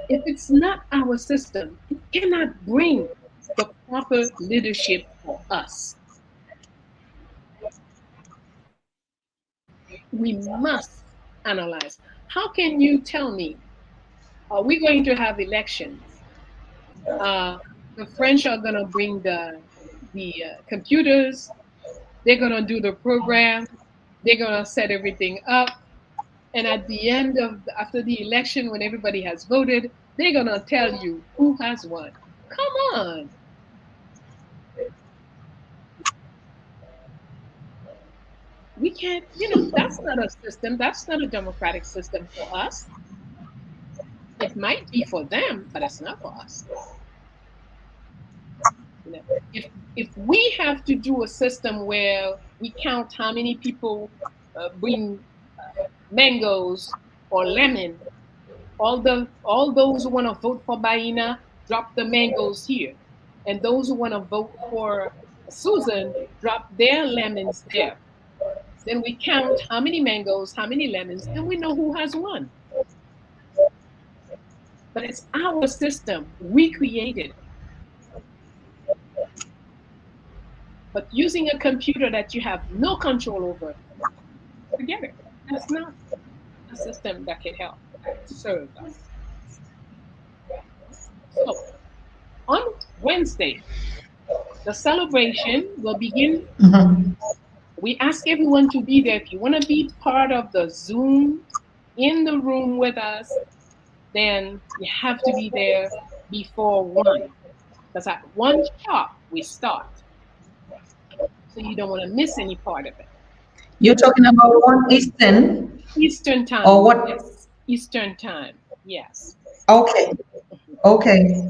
If it's not our system, it cannot bring the proper leadership for us. We must analyze. How can you tell me, are we going to have elections? The French are going to bring the computers. They're going to do the program. They're going to set everything up. And at the end of after the election, when everybody has voted, they're going to tell you who has won. Come on. We can't, that's not a system. That's not a democratic system for us. It might be for them, but it's not for us. If we have to do a system where we count how many people bring mangoes or lemon, all those who want to vote for Bayyinah drop the mangoes here, and those who want to vote for Susan drop their lemons there. Then we count how many mangoes, how many lemons, and we know who has won. But it's our system. We created it. But using a computer that you have no control over, forget it. That's not a system that can help serve us. So, on Wednesday, the celebration will begin. We ask everyone to be there. If you want to be part of the Zoom in the room with us, then you have to be there before 1. Because at 1 sharp, we start. So you don't want to miss any part of it. You're talking about 1 Eastern? Eastern time. Or what? Yes. Eastern time. Yes. Okay. Okay.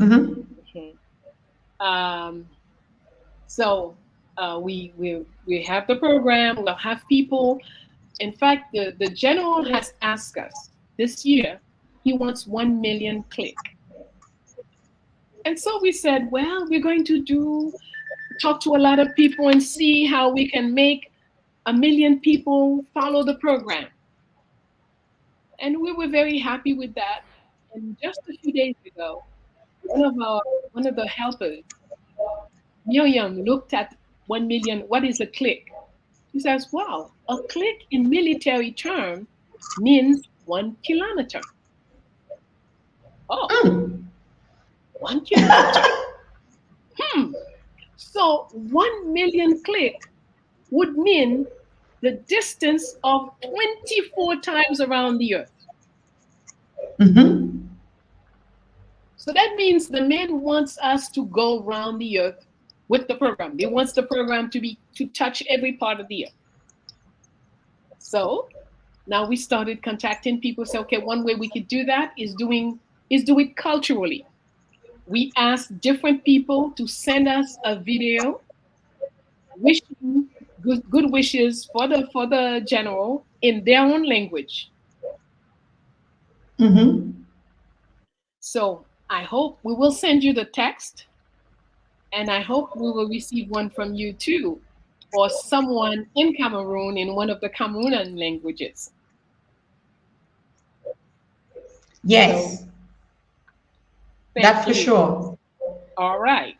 So we have the program. We'll have people. In fact, the general has asked us this year. He wants 1 million click. And so we said, well, we're going to talk to a lot of people and see how we can make 1 million people follow the program. And we were very happy with that. And just a few days ago, one of the helpers, Miriam, looked at 1 million. What is a click? She says, wow, a click in military term means 1 kilometer. Oh, 1 kilometer. So 1 million click would mean the distance of 24 times around the earth. So that means the man wants us to go around the earth with the program. He wants the program to touch every part of the earth. So now we started contacting people. Say, okay, one way we could do that is do it culturally. We asked different people to send us a video wishing good wishes for the general in their own language. So I hope we will send you the text, and I hope we will receive one from you too, or someone in Cameroon in one of the Cameroonian languages. Yes. So, that's for sure. All right.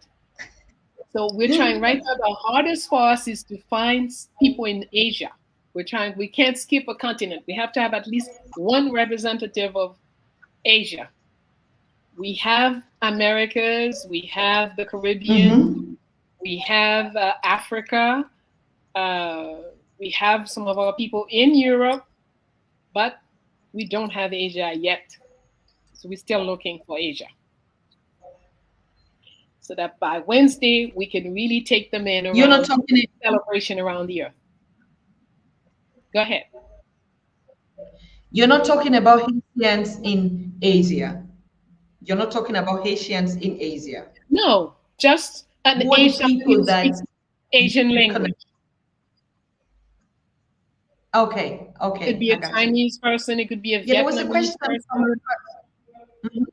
So we're trying right now. The hardest for us is to find people in Asia. We can't skip a continent. We have to have at least one representative of Asia. We have Americas, we have the Caribbean, we have Africa, we have some of our people in Europe, but we don't have Asia yet. So we're still looking for Asia. So that by Wednesday, we can really take them in You're not around talking. celebration around the earth. Go ahead. You're not talking about Haitians in Asia. You're not talking about Haitians in Asia. No, just an Who are the Asian who people that speaks Asian you connect? language. Okay, It could okay, be I a got you. Chinese person, it could be a Yeah, there was a Vietnamese question person. from. Mhm.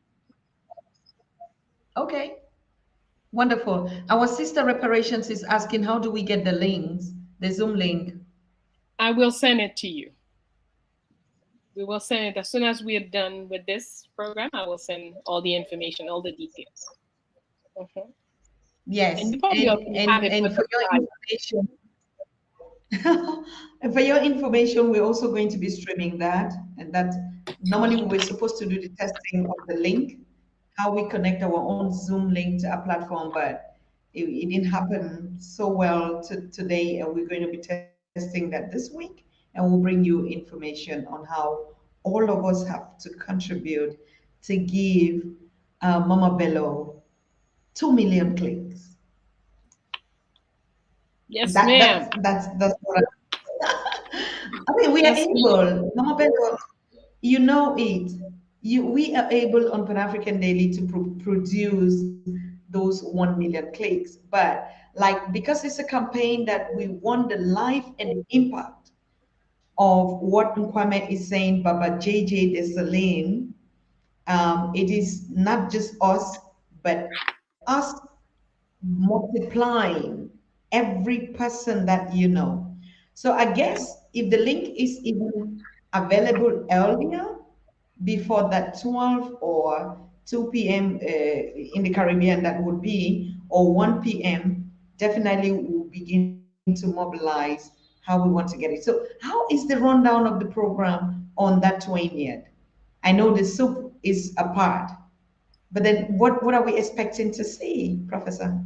Okay, wonderful. Our sister reparations is asking, how do we get the links, the Zoom link? I will send it to you. We will send it as soon as we are done with this program. I will send all the information, all the details. Mhm. And Yes, you probably and already have and it and with the for your flyer. information, and for your information, we're also going to be streaming that. And that normally we were supposed to do the testing of the link, how we connect our own Zoom link to a platform, but it didn't happen so well today. And we're going to be testing that this week, and we'll bring you information on how all of us have to contribute to give Mama Bello 2 million clicks. Yes, That ma'am. that's what I mean. We are Yes, ma'am. able, Mama Bello. You know it. We are able on Pan African Daily to produce those 1 million clicks, but like because it's a campaign that we want the life and the impact of what Nkwame is saying, Baba JJ Dessalines. It is not just us, but us multiplying every person that you know. So I guess if the link is even available earlier, before that 12 or 2 p.m. In the Caribbean, that would be, or 1 p.m., definitely we'll begin to mobilize how we want to get it. So, how is the rundown of the program on that 20th? I know the soup is a part, but then what are we expecting to see, Professor?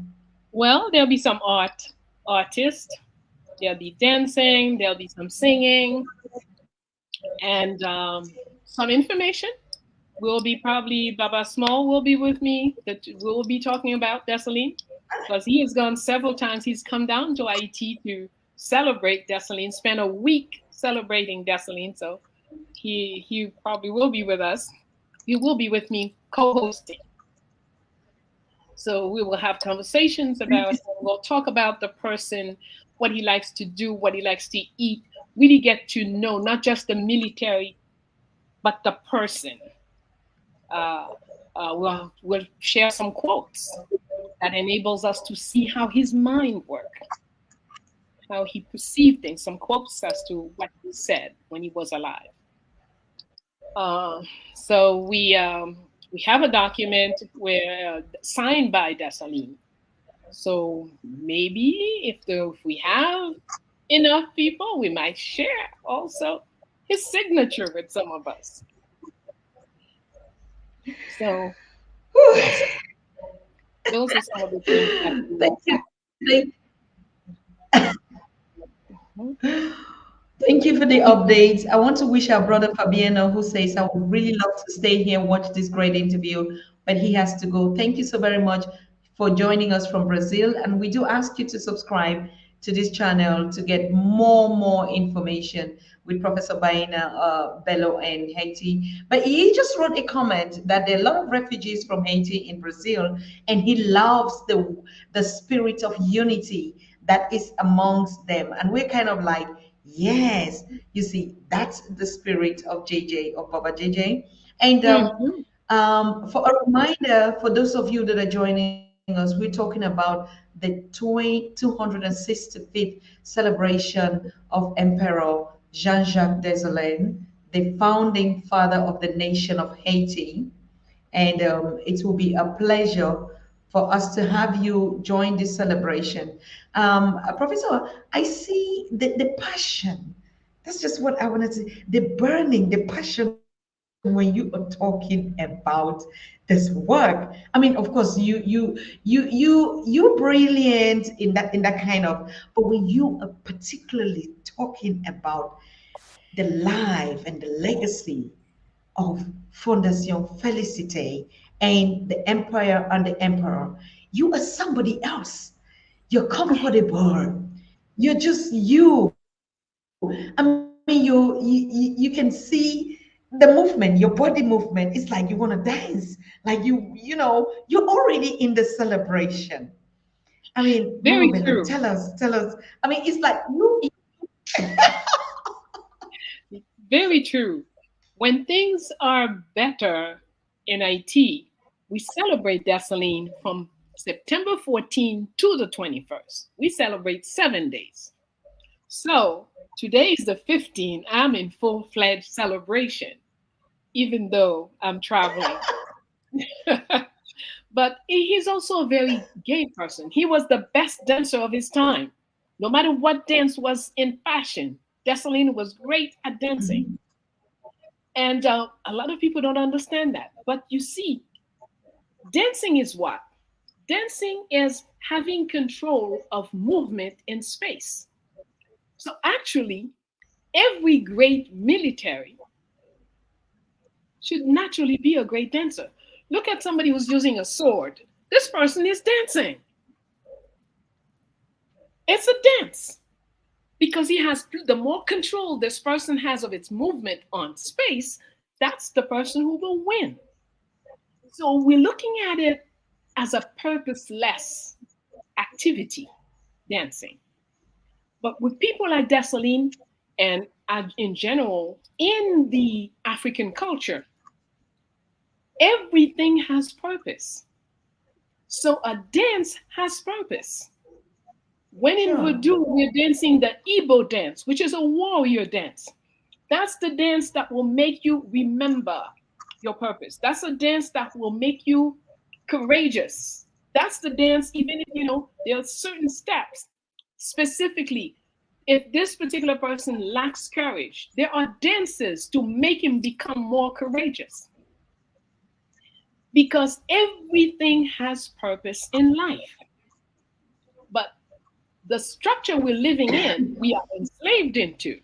Well, there'll be some artists, there'll be dancing, there'll be some singing, and some information. Will be probably Baba Small will be with me. That we'll be talking about Dessalines because he has gone several times. He's come down to Haiti to celebrate Dessalines, spend a week celebrating Dessalines. So he probably will be with us. He will be with me co-hosting. So we will have conversations about him. We'll talk about the person, what he likes to do, what he likes to eat. Really get to know not just the military, but the person. Uh, we'll share some quotes that enables us to see how his mind worked, how he perceived things, some quotes as to what he said when he was alive. Uh, so we have a document where signed by Dessalines. So maybe if we have enough people, we might share also his signature with some of us. So yes, those are some of the things that we Thank will you. have. Thank, Mhm. Thank you for the updates. I want to wish our brother Fabiano, who says, I would really love to stay here, watch this great interview, but he has to go. Thank you so very much for joining us from Brazil. And we do ask you to subscribe to this channel to get more information with Professor Bayyinah Bello and Haiti. But he just wrote a comment that there are a lot of refugees from Haiti in Brazil, and he loves the spirit of unity that is amongst them. And we're kind of like, yes, you see, that's the spirit of JJ, of Baba JJ. And Mhm. for a reminder, for those of you that are joining us, we're talking about the 265th celebration of Emperor Jean-Jacques Dessalines, the founding father of the nation of Haiti. And it will be a pleasure for us to have you join this celebration. Professor, I see the passion. That's just what I wanted to, the burning, the passion when you are talking about this work. I mean, of course, you're brilliant in that kind of, but when you are particularly talking about the life and the legacy of Fondation Felicite and the Empire and the Emperor. You are somebody else. You're comfortable. You're just you. I mean, you can see the movement, your body movement. It's like you want to dance. Like you're already in the celebration. I mean, Mama Bello, Very tell true. us, tell us. I mean, it's like Very true. When things are better in Haiti, we celebrate Dessalines from September 14 to the 21st. We celebrate 7 days. So today is the 15th. I'm in full fledged celebration, even though I'm traveling. But he's also a very gay person. He was the best dancer of his time. No matter what dance was in fashion, Dessalines was great at dancing. Mhm. And a lot of people don't understand that. But you see, dancing is what? Dancing is having control of movement in space. So actually, every great military should naturally be a great dancer. Look at somebody who's using a sword. This person is dancing. It's a dance because he has the more control this person has of its movement on space, that's the person who will win. So we're looking at it as a purposeless activity, dancing. But with people like Dessalines and in general, in the African culture, everything has purpose. So a dance has purpose. When in Sure. Voodoo, we're dancing the Igbo dance, which is a warrior dance. That's the dance that will make you remember your purpose. That's a dance that will make you courageous. That's the dance, even if there are certain steps. Specifically, if this particular person lacks courage, there are dances to make him become more courageous. Because everything has purpose in life. But the structure we're living in, we are enslaved into.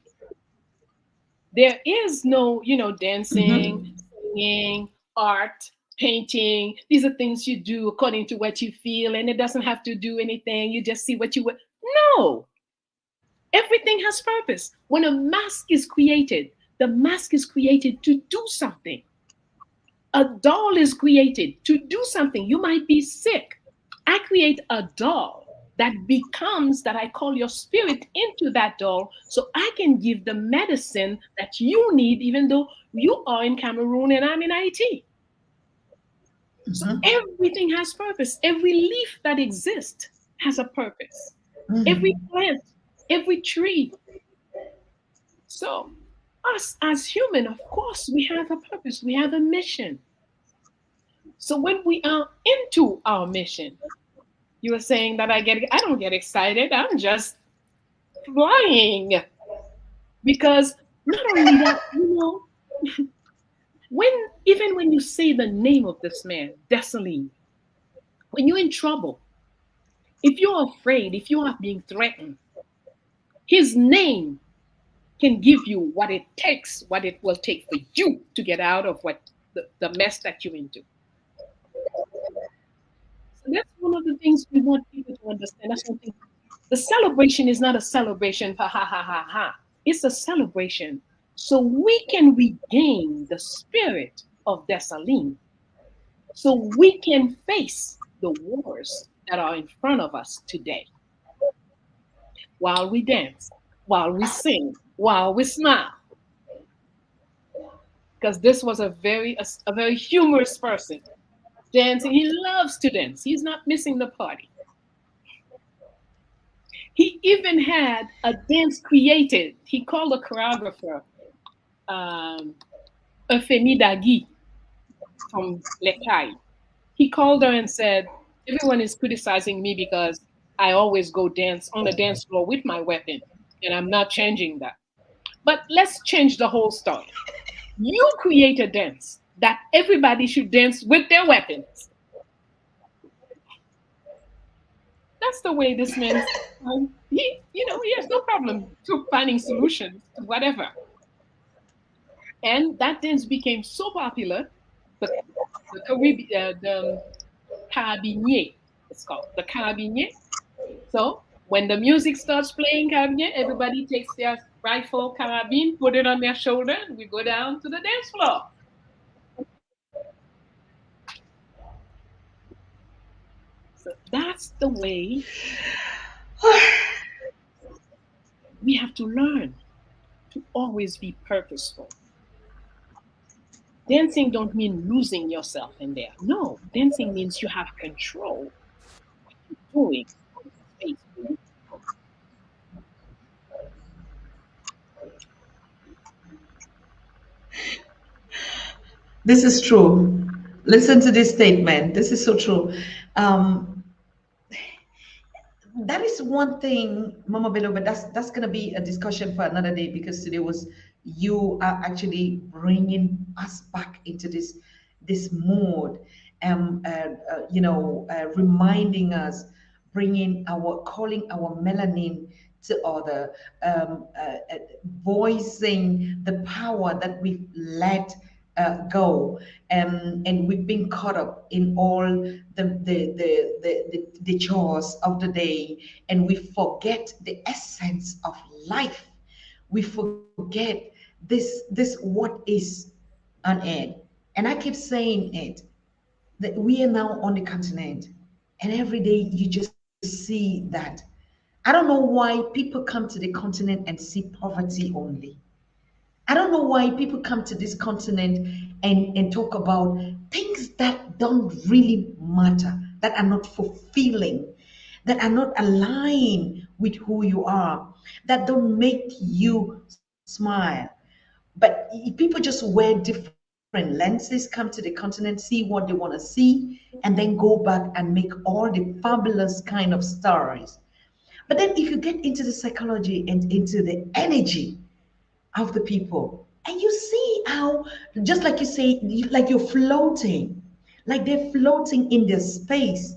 There is no, dancing, Mhm. singing, art, painting. These are things you do according to what you feel, and it doesn't have to do anything. You just see what you want. No, everything has purpose. When a mask is created, the mask is created to do something. A doll is created to do something. You might be sick. I create a doll that I call your spirit into that doll so I can give the medicine that you need, even though you are in Cameroon and I'm in Haiti. So Mhm. everything has purpose. Every leaf that exists has a purpose. Every Mhm. plant, every tree. So us as human, of course, we have a purpose. We have a mission. So when we are into our mission, you were saying that I don't get excited. I'm just flying because not only that, when even when you say the name of this man, Dessalines, when you're in trouble, if you're afraid, if you are being threatened, his name can give you what it takes, what it will take for you to get out of what the mess that you're into. So that's one of the things we want people to understand. That's one thing. The celebration is not a celebration for ha ha ha ha. It's a celebration so we can regain the spirit of Dessalines, so we can face the wars that are in front of us today while we dance, while we sing, while we smile. Because this was a very humorous person. Dancing, he loves to dance. He's not missing the party. He even had a dance created. He called a choreographer, um, Eufemi Dagui from Lekai. He called her and said, "Everyone is criticizing me because I always go dance on the dance floor with my weapon, and I'm not changing that. But let's change the whole story. You create a dance that everybody should dance with their weapons." That's the way this man, he has no problem to finding solutions to whatever. And that dance became so popular, the, the carabinier, it's called the carabinier. So when the music starts playing carabinier, everybody takes their rifle carabine, put it on their shoulder, and we go down to the dance floor. So that's the way we have to learn to always be purposeful. Dancing don't mean losing yourself in there. No, dancing means you have control what you're doing on the space where you This is true. Listen to this statement. This is so true. Um, that is one thing, Mama Bello, but that's gonna be a discussion for another day because today was you are actually bringing us back into this mood, reminding us, bringing our calling our melanin to other, voicing the power that we've let go, and we've been caught up in all the chores of the day, and we forget the essence of life. We forget this what is on it. And I keep saying it, that we are now on the continent, and every day you just see that. I don't know why people come to the continent and see poverty only. I don't know why people come to this continent and talk about things that don't really matter, that are not fulfilling, that are not aligned with who you are, that don't make you smile. But people just wear different lenses, come to the continent, see what they want to see, and then go back and make all the fabulous kind of stories. But then if you get into the psychology and into the energy of the people, and you see how, just like you say, like you're floating, like they're floating in their space.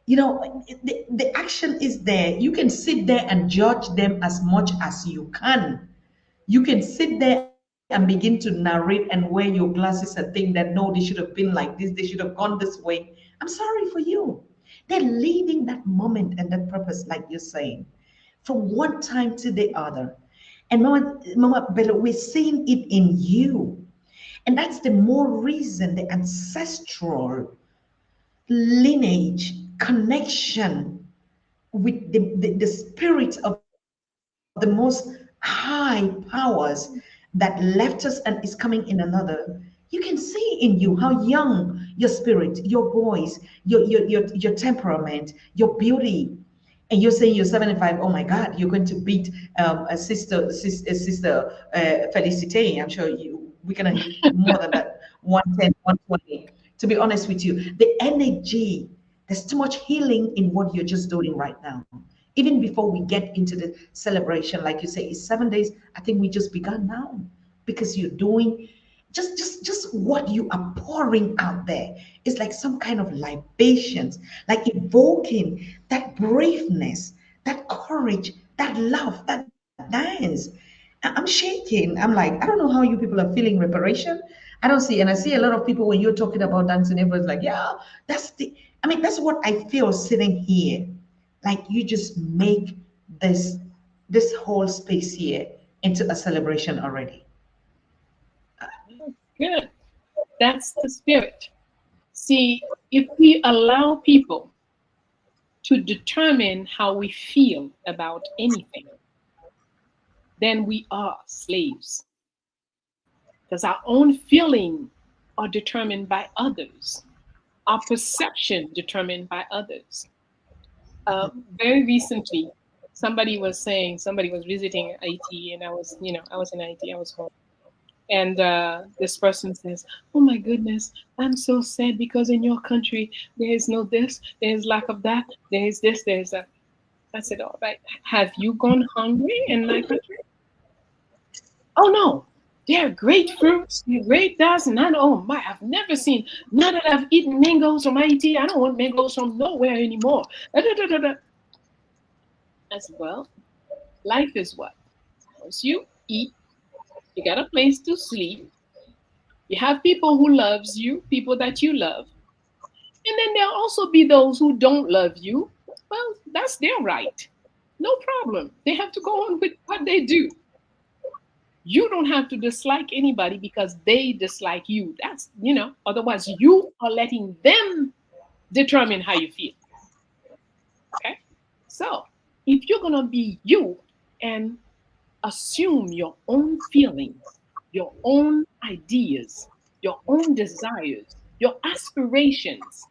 The action is there. You can sit there and judge them as much as you can. You can sit there and begin to narrate and wear your glasses and think that no, they should have been like this, they should have gone this way. I'm sorry for you. They're leaving that moment and that purpose, like you're saying, from one time to the other. And Mama Bello, we're seeing it in you. And that's the more reason the ancestral lineage connection with the spirit of the most high powers that left us and is coming in another. You can see in you how young your spirit, your voice, your temperament, your beauty. And you're saying you're 75. Oh my God, you're going to beat a sister Felicite. I'm sure we're gonna hit more than that. 110, 120. To be honest with you, the energy, there's too much healing in what you're just doing right now. Even before we get into the celebration, like you say, it's 7 days. I think we just begun now because you're doing just what you are pouring out there. It's like some kind of libations, like evoking that braveness, that courage, that love, that dance. I'm shaking. I'm like, I don't know how you people are feeling reparation. I don't see, and I see a lot of people when you're talking about dancing, everyone's like, yeah, that's what I feel sitting here. Like you just make this whole space here into a celebration already. good. That's the spirit. See, if we allow people to determine how we feel about anything, then we are slaves. Because our own feeling are determined by others, our perception determined by others. Very recently, somebody was visiting IT, and I was in IT, I was home. And this person says, "Oh my goodness, I'm so sad because in your country there is no this, there is lack of that, there is this, there is that." I said, "All right, have you gone hungry in my country?" "Oh no, they're great fruits, they're great das, and I oh my, I've never seen now that I've eaten mangoes from IT. I don't want mangoes from nowhere anymore." Da, da, da, da, da. I said, "Well, life is what? Once you eat, You got a place to sleep. You have people who loves you, people that you love. And then there'll also be those who don't love you. Well, that's their right. No problem. They have to go on with what they do. You don't have to dislike anybody because they dislike you. Otherwise you are letting them determine how you feel. Okay? So, if you're going to be you and assume your own feelings, your own ideas, your own desires, your aspirations.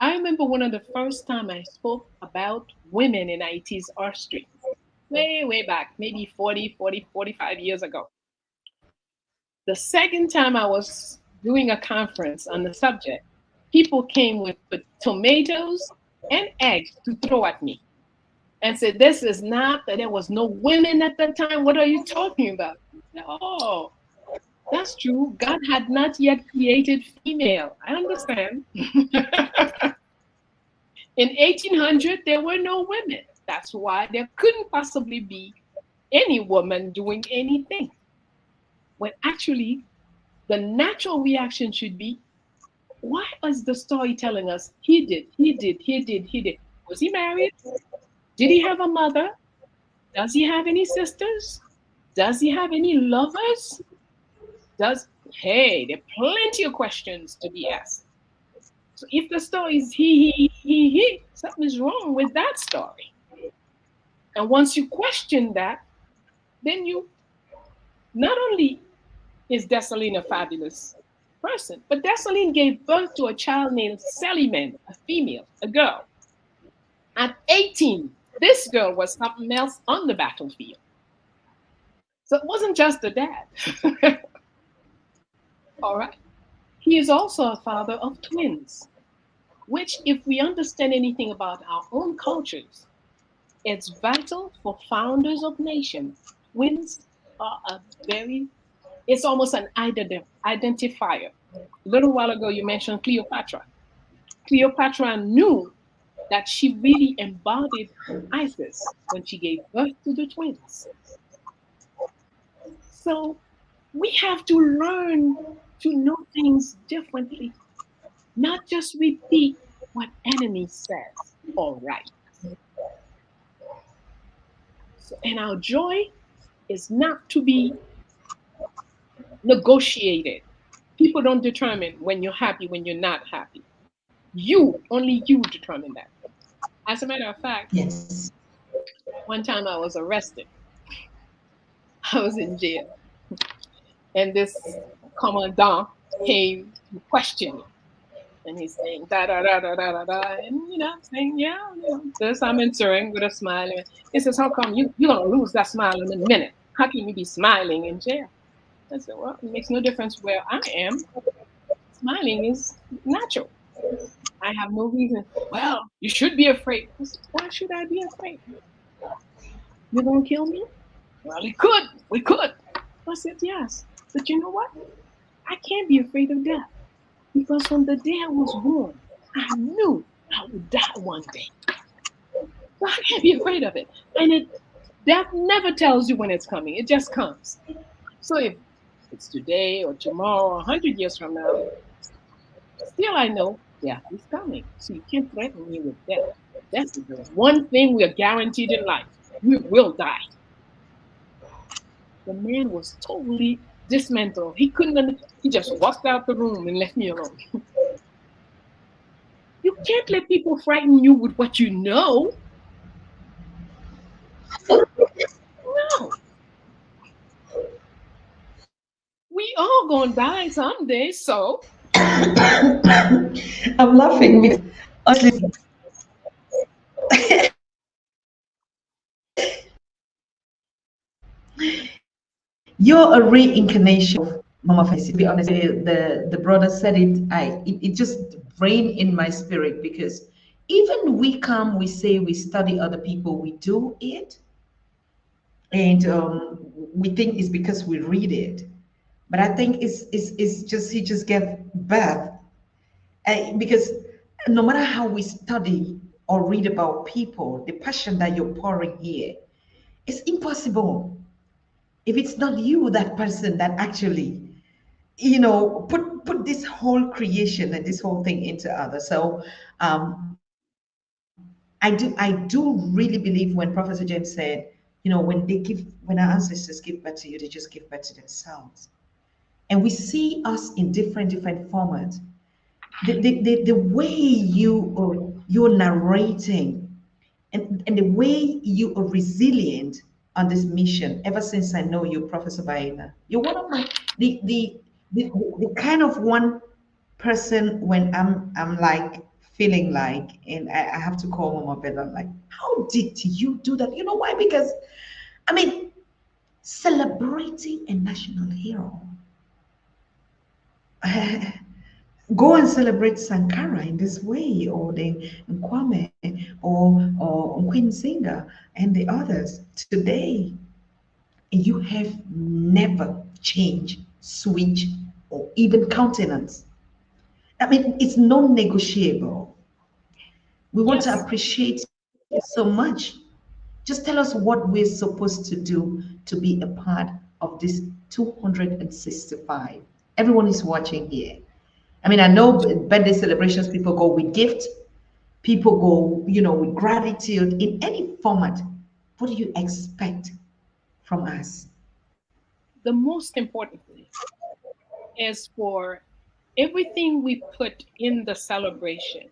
I remember one of the first time I spoke about women in IT's history, way back, maybe 45 years ago. The second time I was doing a conference on the subject, people came with tomatoes and eggs to throw at me and said, "This is not, that there was no women at that time. What are you talking about?" I said, "Oh, that's true. God had not yet created female. I understand." In 1800, there were no women. That's why there couldn't possibly be any woman doing anything. When actually, the natural reaction should be, why is the story telling us he did, he did, he did, he did? Was he married? Did he have a mother? Does he have any sisters? Does he have any lovers? Hey, there are plenty of questions to be asked. So if the story is he, something is wrong with that story. And once you question that, then you not only is Dessalines a fabulous person, but Dessalines gave birth to a child named Celimene, a female, a girl. At 18, this girl was something else on the battlefield. So it wasn't just a dad. All right. He is also a father of twins, which, if we understand anything about our own cultures, it's vital for founders of nations. Twins are it's almost an identifier. A little while ago, you mentioned Cleopatra. Cleopatra knew that she really embodied Isis when she gave birth to the twins. So we have to learn to know things differently, not just repeat what enemy says or writes. So, and our joy is not to be negotiated. People don't determine when you're happy, when you're not happy. Only you determine that. As a matter of fact, Yes. one time I was arrested. I was in jail. And this commandant came to question me. And he's saying da da da da da da da. And I'm saying, yeah, this I'm answering with a smile. And he says, "How come you're gonna lose that smile in a minute? How can you be smiling in jail?" I said, "Well, it makes no difference where I am. Smiling is natural. I have no reason." "Well, you should be afraid." I said, "Why should I be afraid? You're gonna kill me?" "Well, we could. I said, "Yes. But you know what? I can't be afraid of death. Because from the day I was born, I knew I would die one day. So I can't be afraid of it." And death never tells you when it's coming. It just comes. So if it's today or tomorrow or 100 years from now, still I know death is coming. So you can't threaten me with death. That's the one thing we are guaranteed in life. We will die. The man was totally dismantled. He just walked out the room and left me alone. You can't let people frighten you with what you know. No. We all gonna die someday, so I'm laughing because honestly, you're a reincarnation of Mama Fancy. To be honest, the brother said it. It just rained in my spirit because even we come, we say we study other people, we do it, and we think it's because we read it, but I think it's just he just gave birth. Because no matter how we study or read about people, the passion that you're pouring here, it's impossible. if it's not you, that person that actually, you know, put this whole creation and this whole thing into others. So I do really believe when Professor James said, you know, when our ancestors give birth to you, they just give birth to themselves. And we see us in different formats. The way you're narrating and the way you are resilient on this mission ever since I know you, Professor Bayyinah. You're one of my the kind of one person when I'm like feeling like, and I have to call Mama Bella, like, how did you do that? You know why? Because I mean, celebrating a national hero. Go and celebrate Sankara in this way, or the Nkwame, or Queen Singer, and the others. Today, you have never changed, switch, or even countenance. I mean, it's non-negotiable. We want to Yes. appreciate you so much. Just tell us what we're supposed to do to be a part of this 265. Everyone is watching here. I mean, I know birthday celebrations, people go with gift, people go, you know, with gratitude in any format. What do you expect from us? The most important thing is for everything we put in the celebration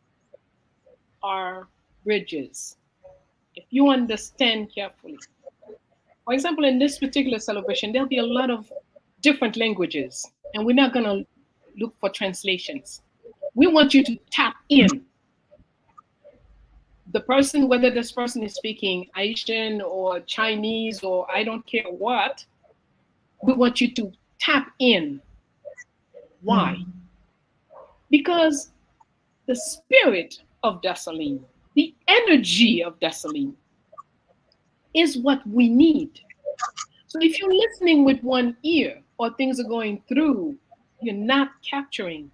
are bridges. If you understand carefully, for example, in this particular celebration, there'll be a lot of different languages, and we're not going to look for translations. We want you to tap in the person, whether this person is speaking Asian or Chinese or I don't care what, we want you to tap in. Why? Mm, Because the spirit of Dessalines, the energy of Dessalines is what we need. So if you're listening with one ear or things are going through, you're not capturing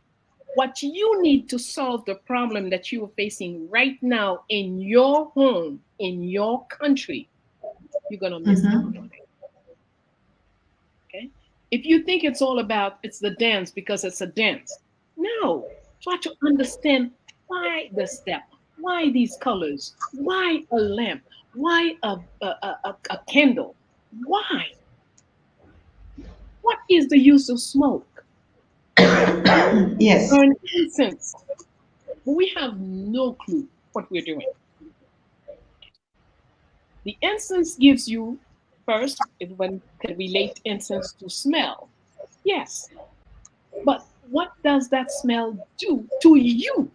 what you need to solve the problem that you are facing right now in your home, in your country, you're going to miss out mhm. on it. Okay? If you think it's all about it's the dance because it's a dance, no. Try to understand why the step, why these colors, why a lamp, why a candle, why? What is the use of smoke? Yes. Burn incense. We have no clue what we're doing. The incense gives you, first, if one can relate incense to smell. Yes, but what does that smell do to you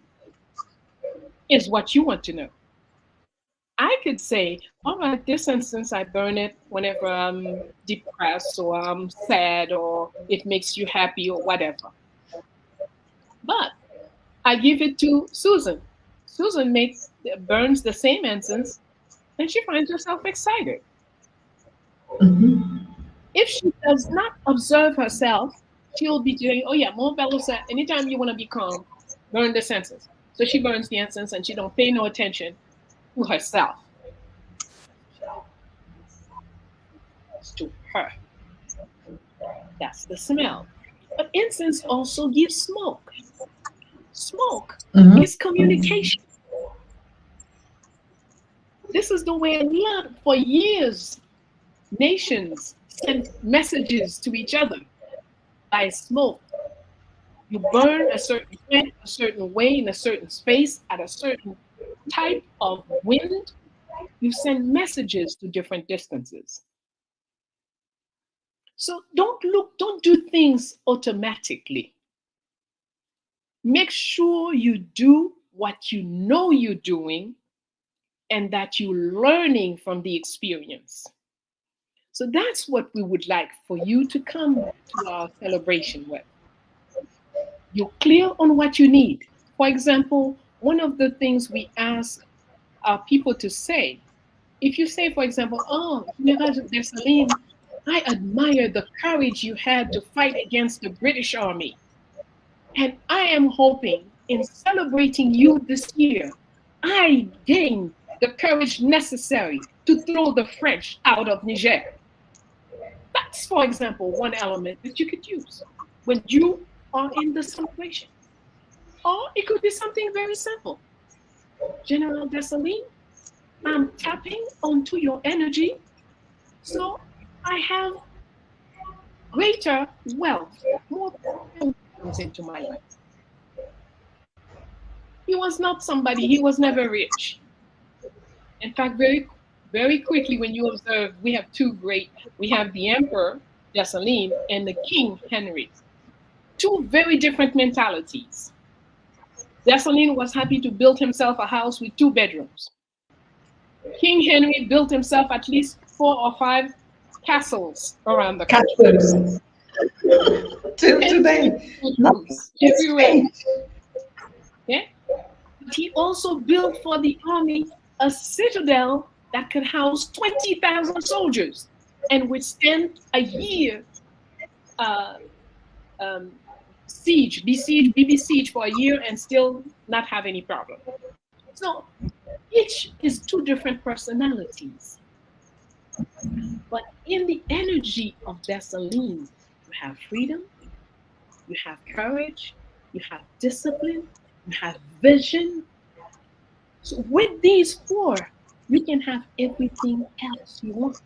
is what you want to know. I could say, all right, this instance, I burn it whenever I'm depressed or I'm sad or it makes you happy or whatever. But I give it to Susan. Susan burns the same incense and she finds herself excited. Mhm. If she does not observe herself, she'll be doing, oh yeah, Mom Bello said, anytime you want to be calm, burn this incense. So she burns the incense and she don't pay no attention to herself. It's to her. That's the smell. But incense also gives smoke. Smoke Mhm. is communication. This is the way a lot for years nations sent messages to each other by smoke. You burn a certain plant a certain way in a certain space at a certain type of wind. You send messages to different distances. So don't do things automatically. Make sure you do what you know you're doing and that you're learning from the experience. So that's what we would like for you to come to our celebration with. You're clear on what you need. For example, one of the things we ask our people to say, if you say, for example, oh, General Dessalines, I admire the courage you had to fight against the British Army. And I am hoping in celebrating you this year, I gain the courage necessary to throw the French out of Niger. That's, for example, one element that you could use when you are in the celebration. Or it could be something very simple. General Dessalines, I'm tapping onto your energy, so I have greater wealth, more comes into my life. He was not somebody, he was never rich. In fact, very quickly, when you observe, we have two great, we have the Emperor Dessalines and the King Henry. Two very different mentalities. Dessalines was happy to build himself a house with 2 bedrooms. King Henry built himself at least 4 or 5 castles around the country. Castles till And today. Nothing rooms has everywhere. changed. Okay? But he also built for the army a citadel that could house 20,000 soldiers and withstand a year uh, um, siege, be besieged for a year and still not have any problem. So each is two different personalities. But in the energy of Dessalines, you have freedom, you have courage, you have discipline, you have vision. So with these four, you can have everything else you want.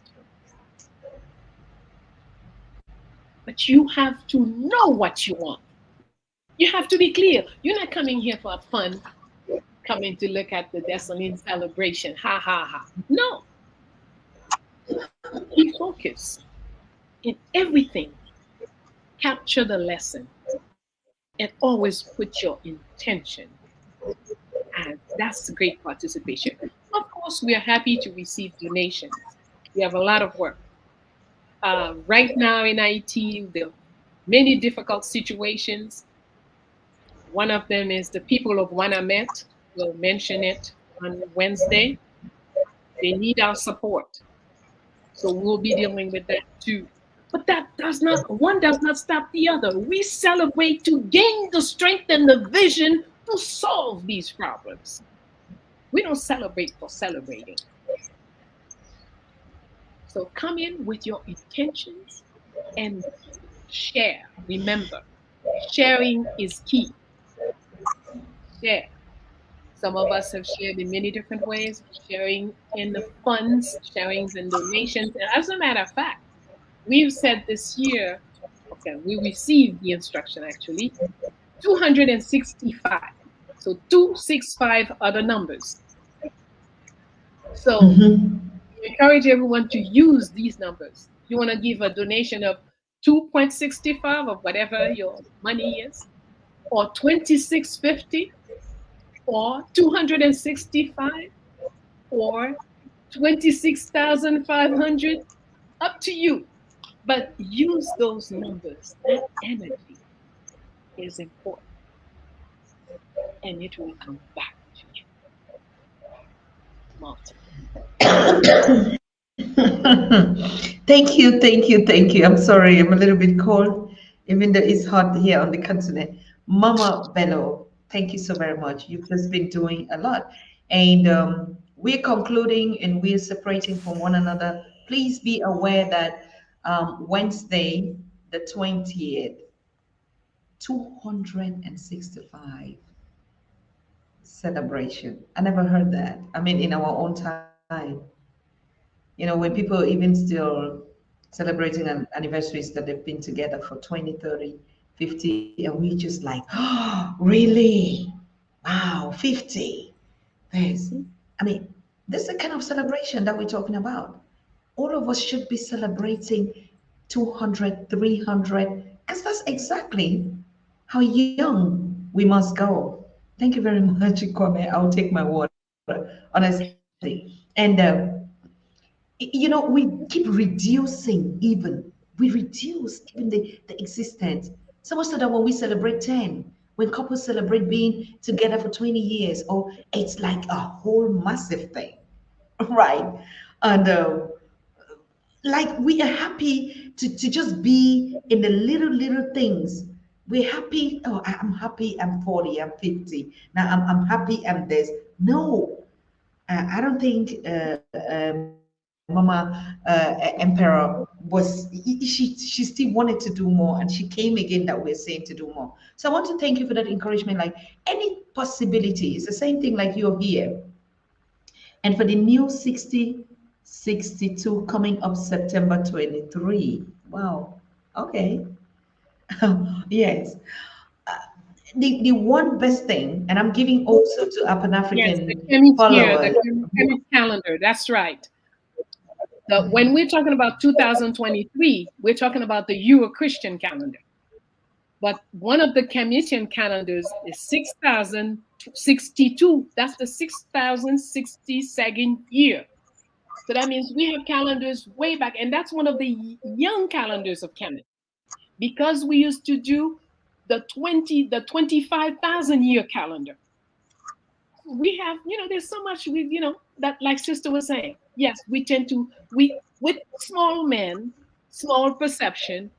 But you have to know what you want. You have to be clear. You're not coming here for fun, coming to look at the Dessalines celebration. Ha ha ha. No, be focused in everything. Capture the lesson and always put your intention. And that's great participation. Of course, we are happy to receive donations. We have a lot of work. Right now in Haiti, there are many difficult situations. One of them is the people of Wanamet. We'll mention it on Wednesday. They need our support. So we'll be dealing with that too. But that does not, one does not stop the other. We celebrate to gain the strength and the vision to solve these problems. We don't celebrate for celebrating. So come in with your intentions and share. Remember, sharing is key. Share. Some of us have shared in many different ways, sharing in the funds, sharing in donations. And as a matter of fact, we've said this year, okay, we received the instruction actually, 265. So 265 are the numbers. So Mhm. we encourage everyone to use these numbers. You want to give a donation of 2.65 of whatever your money is, or 2650, or 265, or 26,500, up to you. But use those numbers. That energy is important and it will come back to you multiple. Thank you, thank you, thank you. I'm sorry, I'm a little bit cold, even though it's hot here on the continent. Mama Bello, thank you so very much. You've just been doing a lot. And we're concluding and we're separating from one another. Please be aware that Wednesday, the 20th, 265 celebration. I never heard that. I mean, in our own time. When people even still celebrating anniversaries that they've been together for 20, 30, 50, and we just like, oh, really? Wow, 50. There's, I mean, this is the kind of celebration that we're talking about. All of us should be celebrating 200, 300, because that's exactly how young we must go. Thank you very much, Kwame. I'll take my water, honestly. And we keep reducing even we reduce even the existence, so much so that when we celebrate 10, when couples celebrate being together for 20 years, or it's like a whole massive thing. Right? And like we are happy to just be in the little things. We're happy. Oh, I'm happy I'm 40, I'm 50 now. I'm happy I'm this. No, I don't think we should be Mama Emperor was, she still wanted to do more, and she came again that we're saying to do more. So I want to thank you for that encouragement. Like any possibility, it's the same thing like you're here. And for the new 6062 coming up September 23. Wow. Okay. Yes. Uh, the one best thing, and I'm giving also to our Pan Yes, the African chemist year, the followers. chemist calendar. That's right. When we're talking about 2023, we're talking about the Euro Christian calendar. But one of the Commission calendars is 6062. That's the 6062nd year. So that means we have calendars way back, and that's one of the young calendars of Kemet. Because we used to do the 25,000 year calendar. We have, there's so much that, like Sister was saying. Yes, we tend to, with small men, small perception,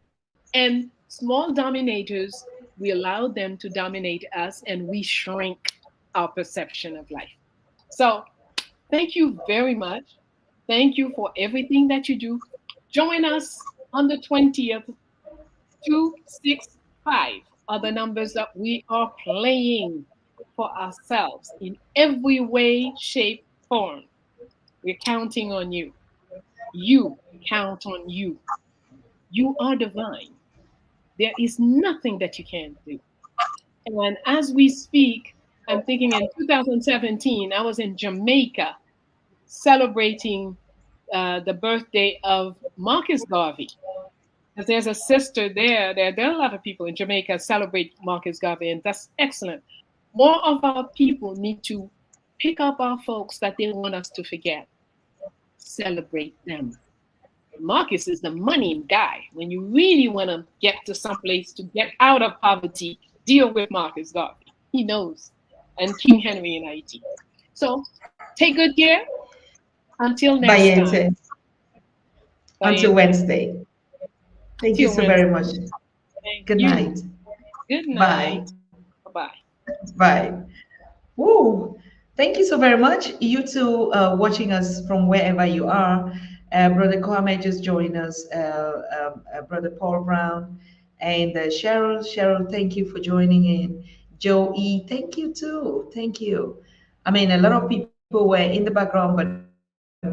and small dominators, we allow them to dominate us, and we shrink our perception of life. So thank you very much. Thank you for everything that you do. Join us on the 20th. 265 are the numbers that we are playing for ourselves in every way, shape, form. We're counting on you. You count on you. You are divine. There is nothing that you can't do. And as we speak, I'm thinking in 2017, I was in Jamaica celebrating the birthday of Marcus Garvey. Because there's a sister there. There are a lot of people in Jamaica celebrate Marcus Garvey, and that's excellent. More of our people need to pick up our folks that they want us to forget. Celebrate them. Marcus is the money guy. When you really want to get to some place to get out of poverty, deal with Marcus Garvey. He knows. And King Henry in Haiti. So take good care. Until next time. Bayete. Until Bye. Wednesday. Thank you Till so very Wednesday. much. Thank Good you. night. Good Bye. night. Bye-bye. Bye. Woo. Thank you so very much. You two watching us from wherever you are. Brother Kwame just joined us, Brother Paul Brown, and Cheryl. Cheryl, thank you for joining in. Joe E, thank you too. Thank you. I mean, a lot of people were in the background, but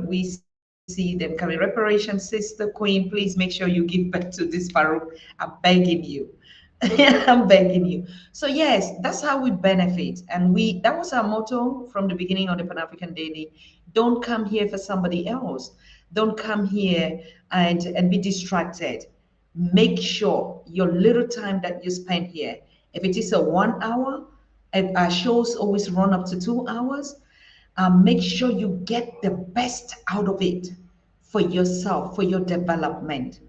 we see them coming. Reparation, Sister Queen, please make sure you give back to this Farouk. I'm begging you. I'm begging you. So yes, that's how we benefit. And that was our motto from the beginning of the Pan-African Daily. Don't come here for somebody else. Don't come here and be distracted. Make sure your little time that you spend here, if it is a 1 hour, if our shows always run up to 2 hours, make sure you get the best out of it for yourself, for your development.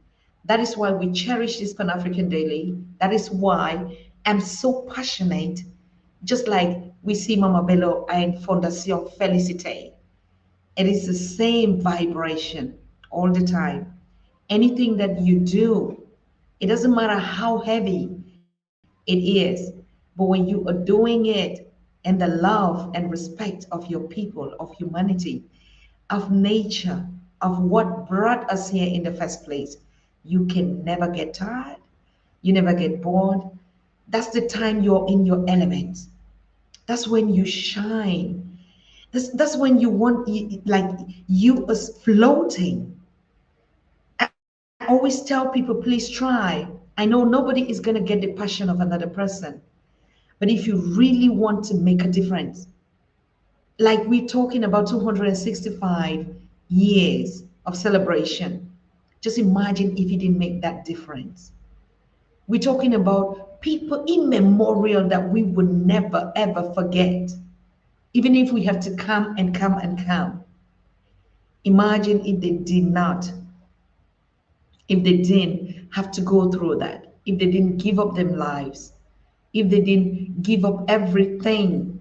That is why we cherish this Pan African Daily. That is why I'm so passionate, just like we see Mama Bello and Fondation Felicite. It is the same vibration all the time. Anything that you do, it doesn't matter how heavy it is, but when you are doing it in the love and respect of your people, of humanity, of nature, of what brought us here in the first place, you can never get tired. You never get bored. That's the time you're in your element. That's when you shine. That's when you want, like, you is floating. I always tell people, please try. I know nobody is going to get the passion of another person. But if you really want to make a difference, like we're talking about 265 years of celebration, just imagine if you didn't make that difference. We're talking about people immemorial that we would never ever forget, even if we have to come and come and come. Imagine if they did not, if they didn't have to go through that, if they didn't give up their lives, if they didn't give up everything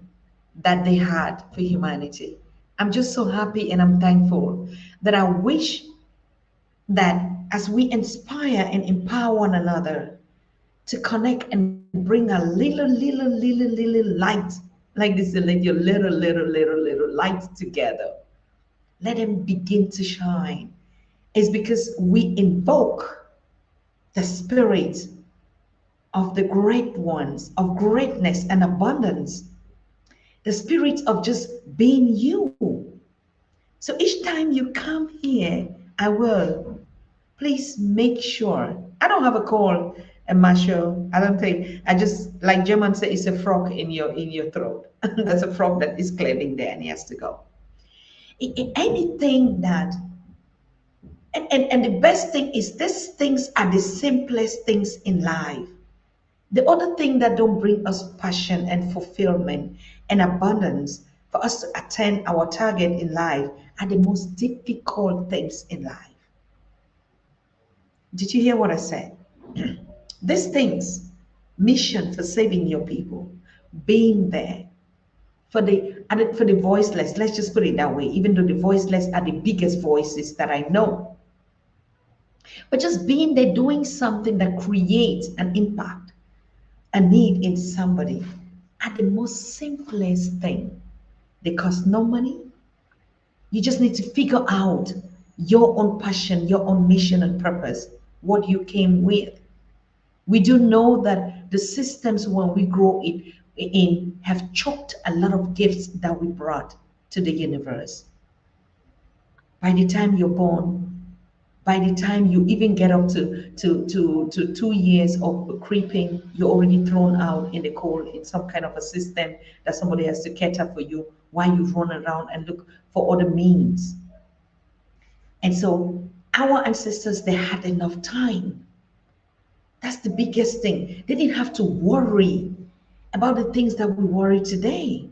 that they had for humanity. I'm just so happy and I'm thankful that I wish that as we inspire and empower one another to connect and bring a little light, like this, like your little light together. let them begin to shine. Is because we invoke the spirit of the great ones, of greatness and abundance, the spirit of just being you. So each time you come here, I will. Please make sure. I don't have a call, a Marshall. I don't think. I just like German say, it's a frog in your throat. That's a frog that is claving there and he has to go. Anything that and the best thing is these things are the simplest things in life. The other thing that don't bring us passion and fulfillment and abundance for us to attain our target in life are the most difficult things in life. Did you hear what I said? These things, mission for saving your people, being there for the voiceless. Let's just put it that way. Even though the voiceless are the biggest voices that I know, but just being there, doing something that creates an impact, a need in somebody, are the most simplest thing. They cost no money. You just need to figure out your own passion, your own mission and purpose, what you came with. We do know that the systems when we grow it in have choked a lot of gifts that we brought to the universe. By the time you're born, by the time you even get up to 2 years of creeping, you're already thrown out in the cold in some kind of a system that somebody has to cater for you while you run around and look for other means. And so our ancestors, they had enough time. That's the biggest thing. They didn't have to worry about the things that we worry today.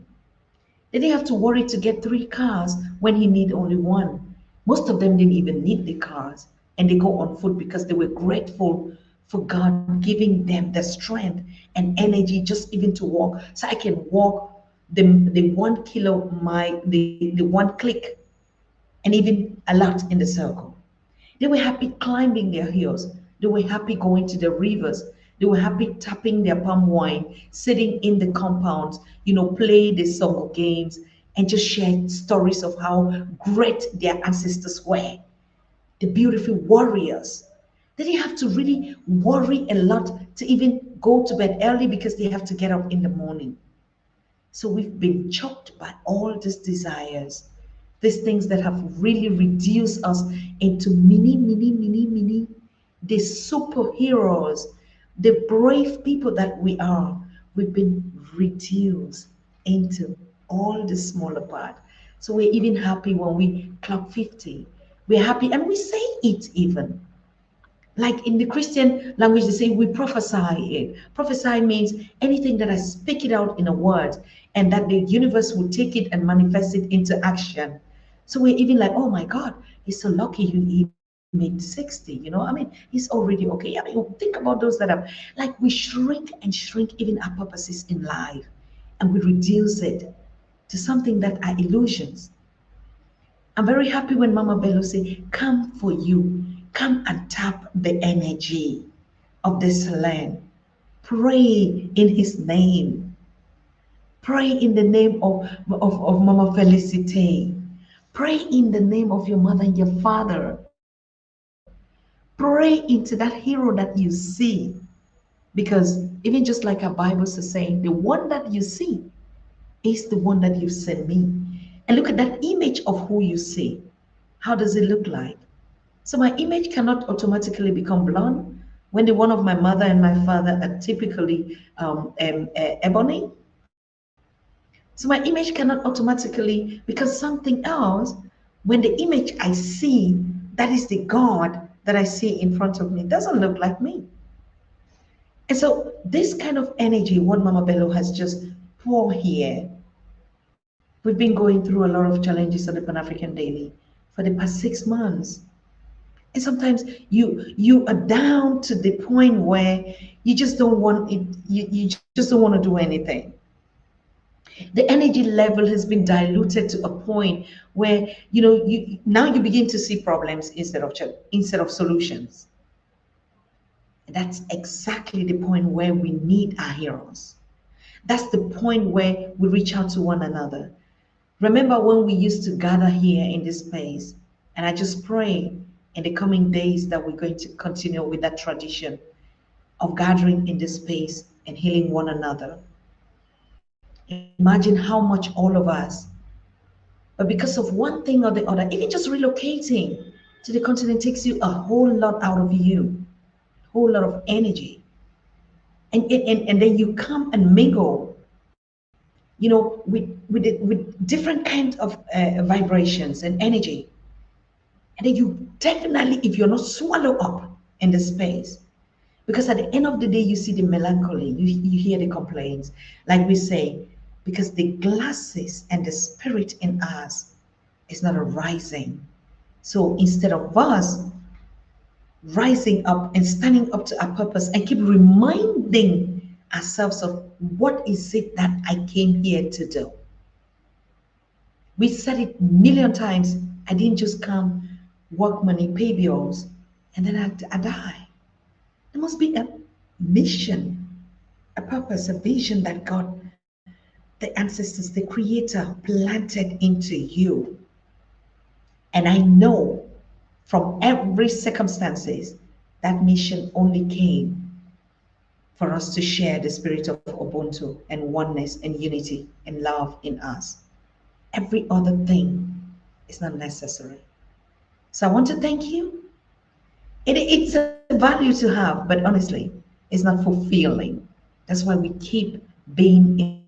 They didn't have to worry to get three cars when he need only one. Most of them didn't even need the cars, and they go on foot because they were grateful for God giving them the strength and energy just even to walk. So I can walk the 1 kilo mile, the one click, and even a lot in the circle. They were happy climbing their hills. They were happy going to the rivers. They were happy tapping their palm wine, sitting in the compounds, play the song games and just share stories of how great their ancestors were, the beautiful warriors. They didn't have to really worry a lot to even go to bed early because they have to get up in the morning. So we've been choked by all these desires, these things that have really reduced us into mini, the superheroes, the brave people that we are. We've been reduced into all the smaller part. So we're even happy when we clock 50. We're happy and we say it even. Like in the Christian language, they say we prophesy it. Prophesy means anything that I speak it out in a word and that the universe will take it and manifest it into action. So we're even like, oh my God, he's so lucky he made 60. He's already okay. Think about those that have, like, we shrink and shrink even our purposes in life and we reduce it to something that are illusions. I'm very happy when Mama Bello say, come for you. Come and tap the energy of this land. Pray in his name. Pray in the name of Mama Felicite. Pray in the name of your mother and your father. Pray into that hero that you see. Because even just like our Bibles are saying, the one that you see is the one that you sent me. And look at that image of who you see. How does it look like? So my image cannot automatically become blonde when the one of my mother and my father are typically ebony. So my image cannot automatically become something else when the image I see, that is the God that I see in front of me, doesn't look like me. And so this kind of energy, what Mama Bello has just poured here, we've been going through a lot of challenges on the Pan-African Daily for the past 6 months. And sometimes you are down to the point where you just don't want it, you just don't want to do anything. The energy level has been diluted to a point where you now you begin to see problems instead of solutions. That's exactly the point where we need our heroes. That's the point where we reach out to one another. Remember when we used to gather here in this space, and I just pray in the coming days that we're going to continue with that tradition of gathering in this space and healing one another. Imagine how much all of us, but because of one thing or the other, even just relocating to the continent takes you a whole lot out of you, whole lot of energy. And then you come and mingle, with different kinds of vibrations and energy. And then you definitely, if you're not swallowed up in the space, because at the end of the day, you see the melancholy, you hear the complaints, like we say, because the glasses and the spirit in us is not arising. So instead of us rising up and standing up to our purpose and keep reminding ourselves of what is it that I came here to do. We said it a million times. I didn't just come, work money, pay bills, and then I die. There must be a mission, a purpose, a vision that God, the ancestors, the Creator planted into you. And I know from every circumstances that mission only came for us to share the spirit of Ubuntu and oneness and unity and love in us. Every other thing is not necessary. So I want to thank you. It's a value to have, but honestly, it's not fulfilling. That's why we keep being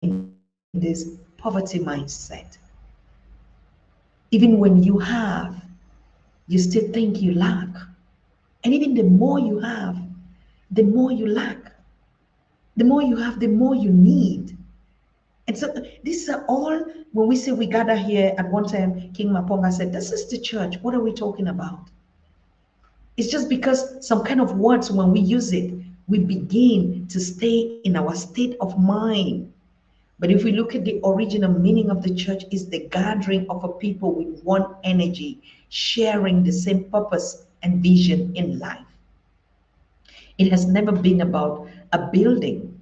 in this poverty mindset. Even when you have, you still think you lack. And even the more you have, the more you lack. The more you have, the more you need. And so these are all, when we say we gather here at one time, King Maponga said, this is the church. What are we talking about? It's just because some kind of words, when we use it, we begin to stay in our state of mind. But if we look at the original meaning of the church, is the gathering of a people with one energy, sharing the same purpose and vision in life. It has never been about a building.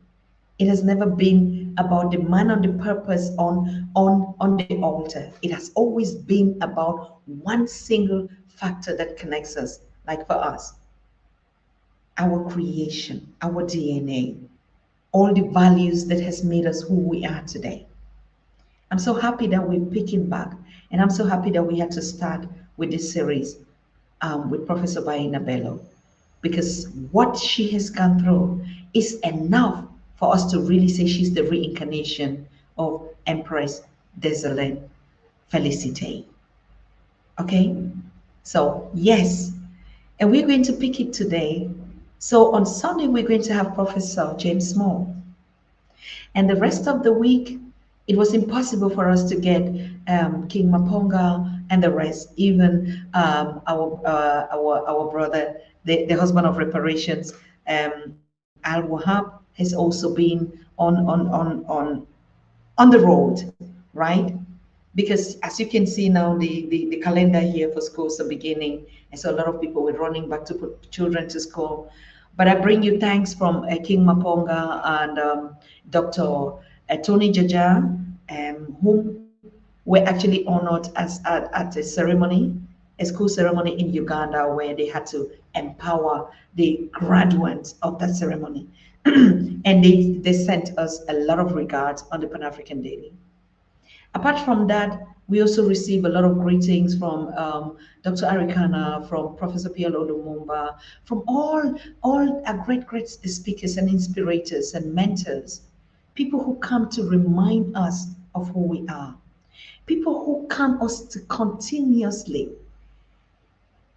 It has never been about the man on the purpose on the altar. It has always been about one single factor that connects us, like for us, our creation, our DNA, all the values that has made us who we are today. I'm so happy that we're picking back, and I'm so happy that we had to start with this series with Professor Bayyinah Bello, because what she has gone through is enough for us to really say she's the reincarnation of Empress Dessalines Felicite. Okay? So, yes, and we're going to pick it today. So, on Sunday, we're going to have Professor James Small. And the rest of the week, it was impossible for us to get King Maponga and the rest, even our brother, the husband of reparations, Al Wahab, has also been on the road, right? Because as you can see now, the calendar here for schools are beginning, and so a lot of people were running back to put children to school. But I bring you thanks from King Maponga and Dr. Tony Jaja, whom were actually honored at a ceremony, a school ceremony in Uganda, where they had to empower the graduates of that ceremony. And they sent us a lot of regards on the Pan African Daily. Apart from that, we also receive a lot of greetings from Dr. Arikana, from Professor Pielo Lumumba, from all our great speakers and inspirators and mentors, people who come to remind us of who we are, people who come us to continuously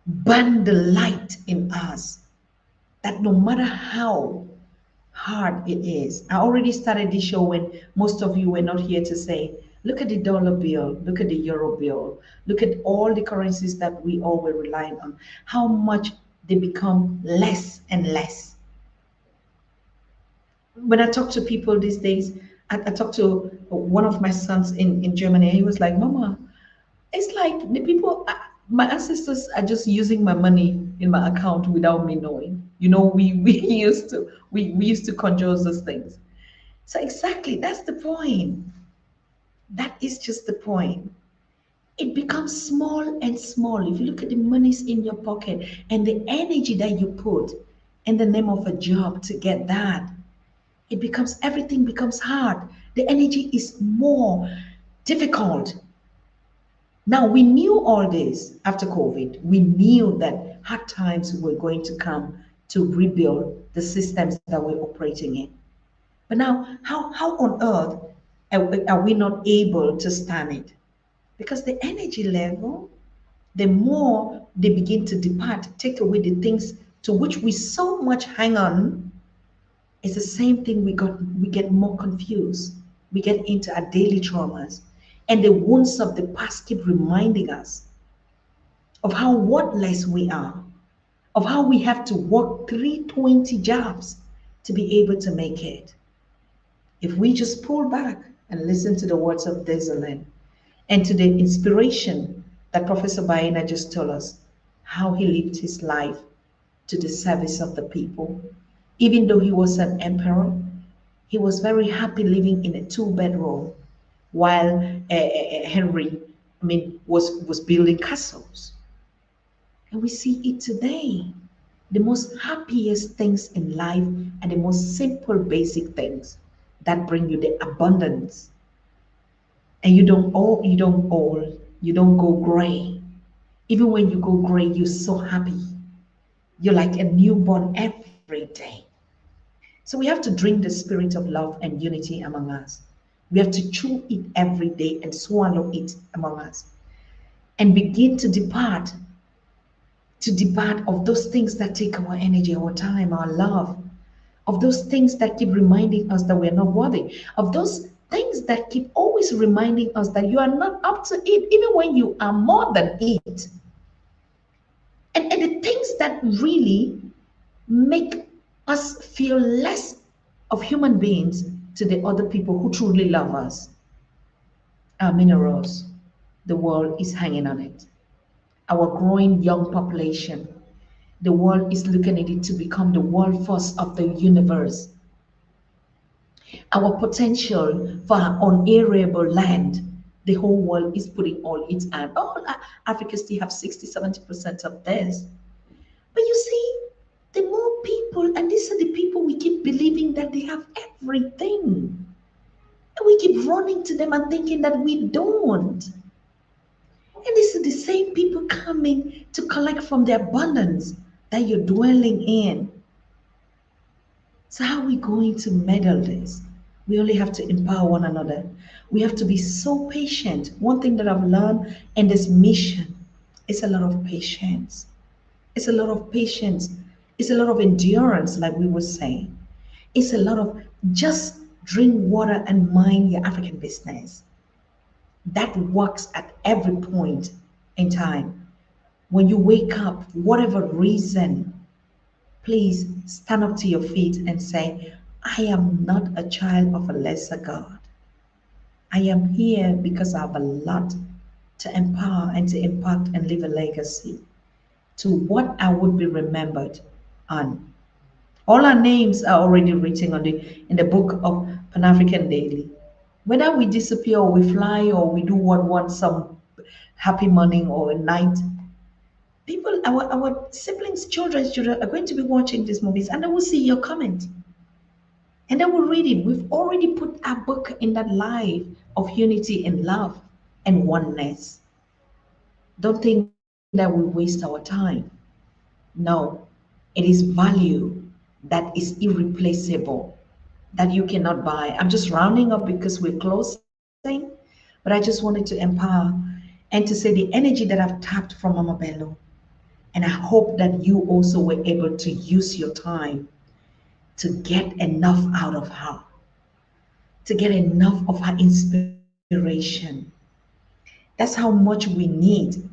burn the light in us, that no matter how hard it is. I already started this show when most of you were not here to say, look at the dollar bill, look at the euro bill, look at all the currencies that we all were relying on, how much they become less and less. When I talk to people these days, I talked to one of my sons in Germany. He was like, Mama, it's like the people, my ancestors are just using my money in my account without me knowing. We we used to conjure those things. So exactly, that's the point. That is just the point. It becomes small and small. If you look at the monies in your pocket and the energy that you put in the name of a job to get that, it becomes everything becomes hard. The energy is more difficult. Now we knew all this after COVID. We knew that hard times were going to come to rebuild the systems that we're operating in. But now, how on earth are we not able to stand it? Because the energy level, the more they begin to depart, take away the things to which we so much hang on, it's the same thing we get more confused. We get into our daily traumas. And the wounds of the past keep reminding us of how worthless we are, of how we have to work 320 jobs to be able to make it. If we just pull back and listen to the words of Desaline and to the inspiration that Professor Bayyinah just told us, how he lived his life to the service of the people. Even though he was an emperor, he was very happy living in a two-bedroom while Henry, was building castles. And we see it today. The most happiest things in life are the most simple, basic things that bring you the abundance. And you don't go gray. Even when you go gray, you're so happy. You're like a newborn every day. So we have to drink the spirit of love and unity among us. We have to chew it every day and swallow it among us and begin to depart of those things that take our energy, our time, our love, of those things that keep reminding us that we're not worthy, of those things that keep always reminding us that you are not up to it, even when you are more than it. And the things that really make us feel less of human beings to the other people who truly love us. Our minerals, the world is hanging on it. Our growing young population, the world is looking at it to become the world force of the universe. Our potential for our unareable land, the whole world is putting all its and all Africa still have 60-70% of this. But you see, the more people, and these are the people we keep believing that they have everything. And we keep running to them and thinking that we don't. And these are the same people coming to collect from the abundance that you're dwelling in. So how are we going to meddle this? We only have to empower one another. We have to be so patient. One thing that I've learned in this mission is a lot of patience. It's a lot of patience. It's a lot of endurance, like we were saying. It's a lot of just drink water and mind your African business. That works at every point in time. When you wake up, whatever reason, please stand up to your feet and say, I am not a child of a lesser God. I am here because I have a lot to empower and to impact and leave a legacy to what I would be remembered on. All our names are already written in the book of Pan African Daily. Whether we disappear or we fly or we do what one some happy morning or a night, people, our siblings, children are going to be watching these movies and they will see your comment and they will read it. We've already put our book in that life of unity and love and oneness. Don't think that we waste our time. No, it is value that is irreplaceable that you cannot buy. I'm just rounding up because we're closing, but I just wanted to empower and to say the energy that I've tapped from Mama Bello. And I hope that you also were able to use your time to get enough out of her, to get enough of her inspiration. That's how much we need.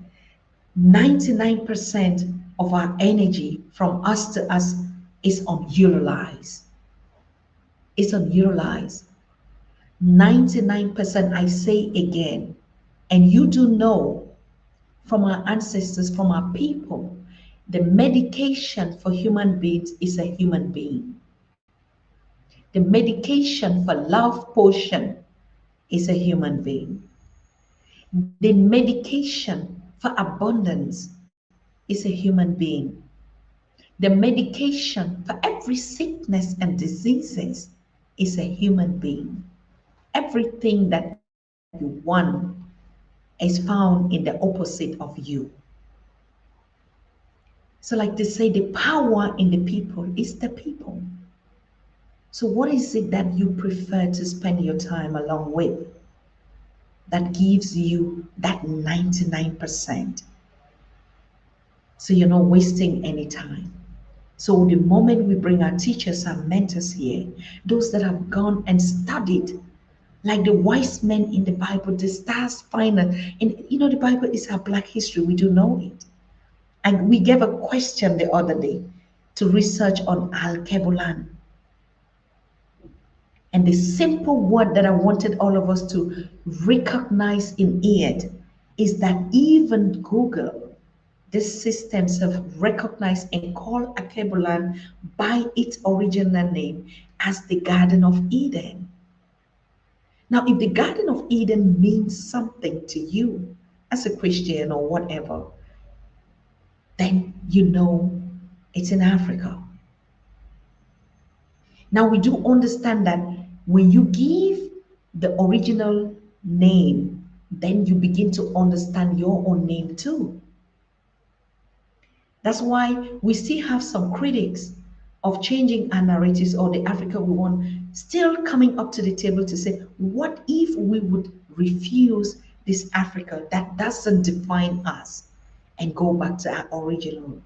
99% of our energy from us to us is unutilized. It's unutilized. 99%, I say again, and you do know from our ancestors, from our people, the medication for human beings is a human being. The medication for love potion is a human being. The medication for abundance is a human being. The medication for every sickness and diseases is a human being. Everything that you want is found in the opposite of you. So, like they say, the power in the people is the people. So, what is it that you prefer to spend your time along with that gives you that 99%? So, you're not wasting any time. So, the moment we bring our teachers and mentors here, those that have gone and studied, like the wise men in the Bible, the stars finder, and the Bible is our Black history. We do know it. And we gave a question the other day to research on Al Kebulan. And the simple word that I wanted all of us to recognize in it is that even Google, these systems have recognized and called Akebulan by its original name as the Garden of Eden. Now, if the Garden of Eden means something to you as a Christian or whatever, then you know it's in Africa. Now, we do understand that when you give the original name, then you begin to understand your own name too. That's why we still have some critics of changing our narratives or the Africa we want still coming up to the table to say, what if we would refuse this Africa that doesn't define us and go back to our original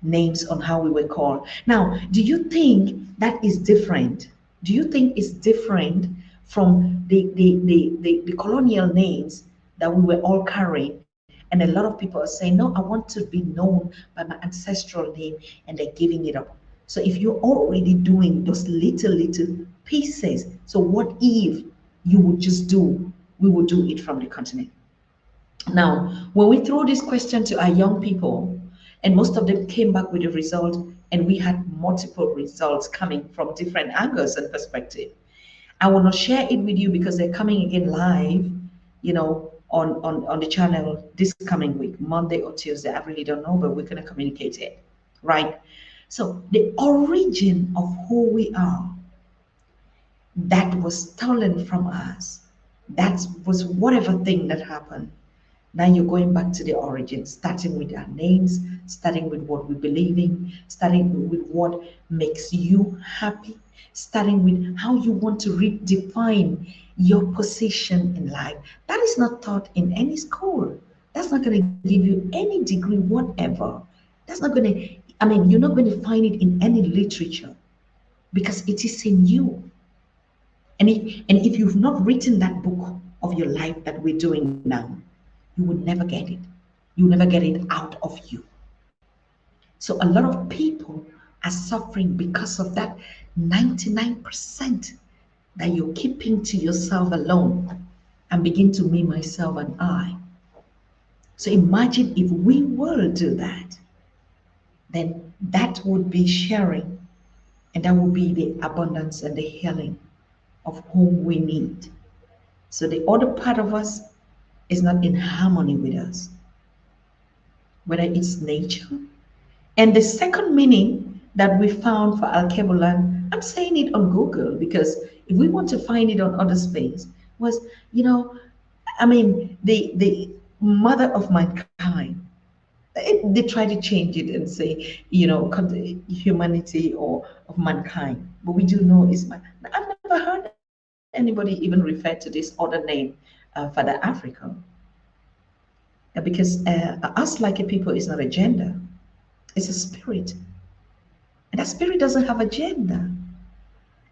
names on how we were called? Now, do you think that is different? Do you think it's different from the colonial names that we were all carrying? And a lot of people are saying, no, I want to be known by my ancestral name, and they're giving it up. So if you're already doing those little pieces, so what if you would just do, we would do it from the continent? Now, when we throw this question to our young people, and most of them came back with a result, and we had multiple results coming from different angles and perspective. I will not share it with you because they're coming again live, on the channel this coming week, Monday or Tuesday. I really don't know, but we're going to communicate it, right? So the origin of who we are that was stolen from us, that was whatever thing that happened. Now you're going back to the origin, starting with our names, starting with what we believe in, starting with what makes you happy, starting with how you want to redefine your position in life. That is not taught in any school. That's not going to give you any degree, whatever. That's not going to, you're not going to find it in any literature because it is in you. And if you've not written that book of your life that we're doing now, you would never get it. You never get it out of you. So a lot of people are suffering because of that 99% that you're keeping to yourself alone and begin to me, myself, and I. So imagine if we will do that, then that would be sharing, and that would be the abundance and the healing of whom we need. So the other part of us is not in harmony with us, whether it's nature. And the second meaning that we found for Al-Kebulan, I'm saying it on Google because if we want to find it on other space, was, the mother of mankind. They try to change it and say, humanity or of mankind. But we do know is man. I've never heard anybody even refer to this other name for the Africa. Because us like a people is not a gender, it's a spirit. And that spirit doesn't have a gender.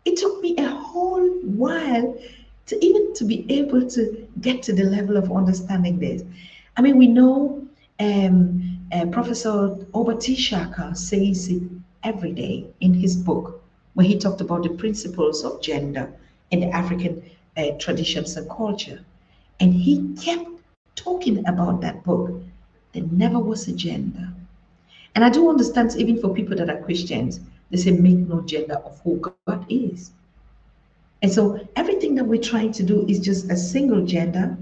It took me a whole while to be able to get to the level of understanding this. We know Professor Shaka says it every day in his book when he talked about the principles of gender in the African traditions and culture. And he kept talking about that book. There never was a gender. And I do understand, even for people that are Christians, they say make no gender of who God is. And so everything that we're trying to do is just a single gender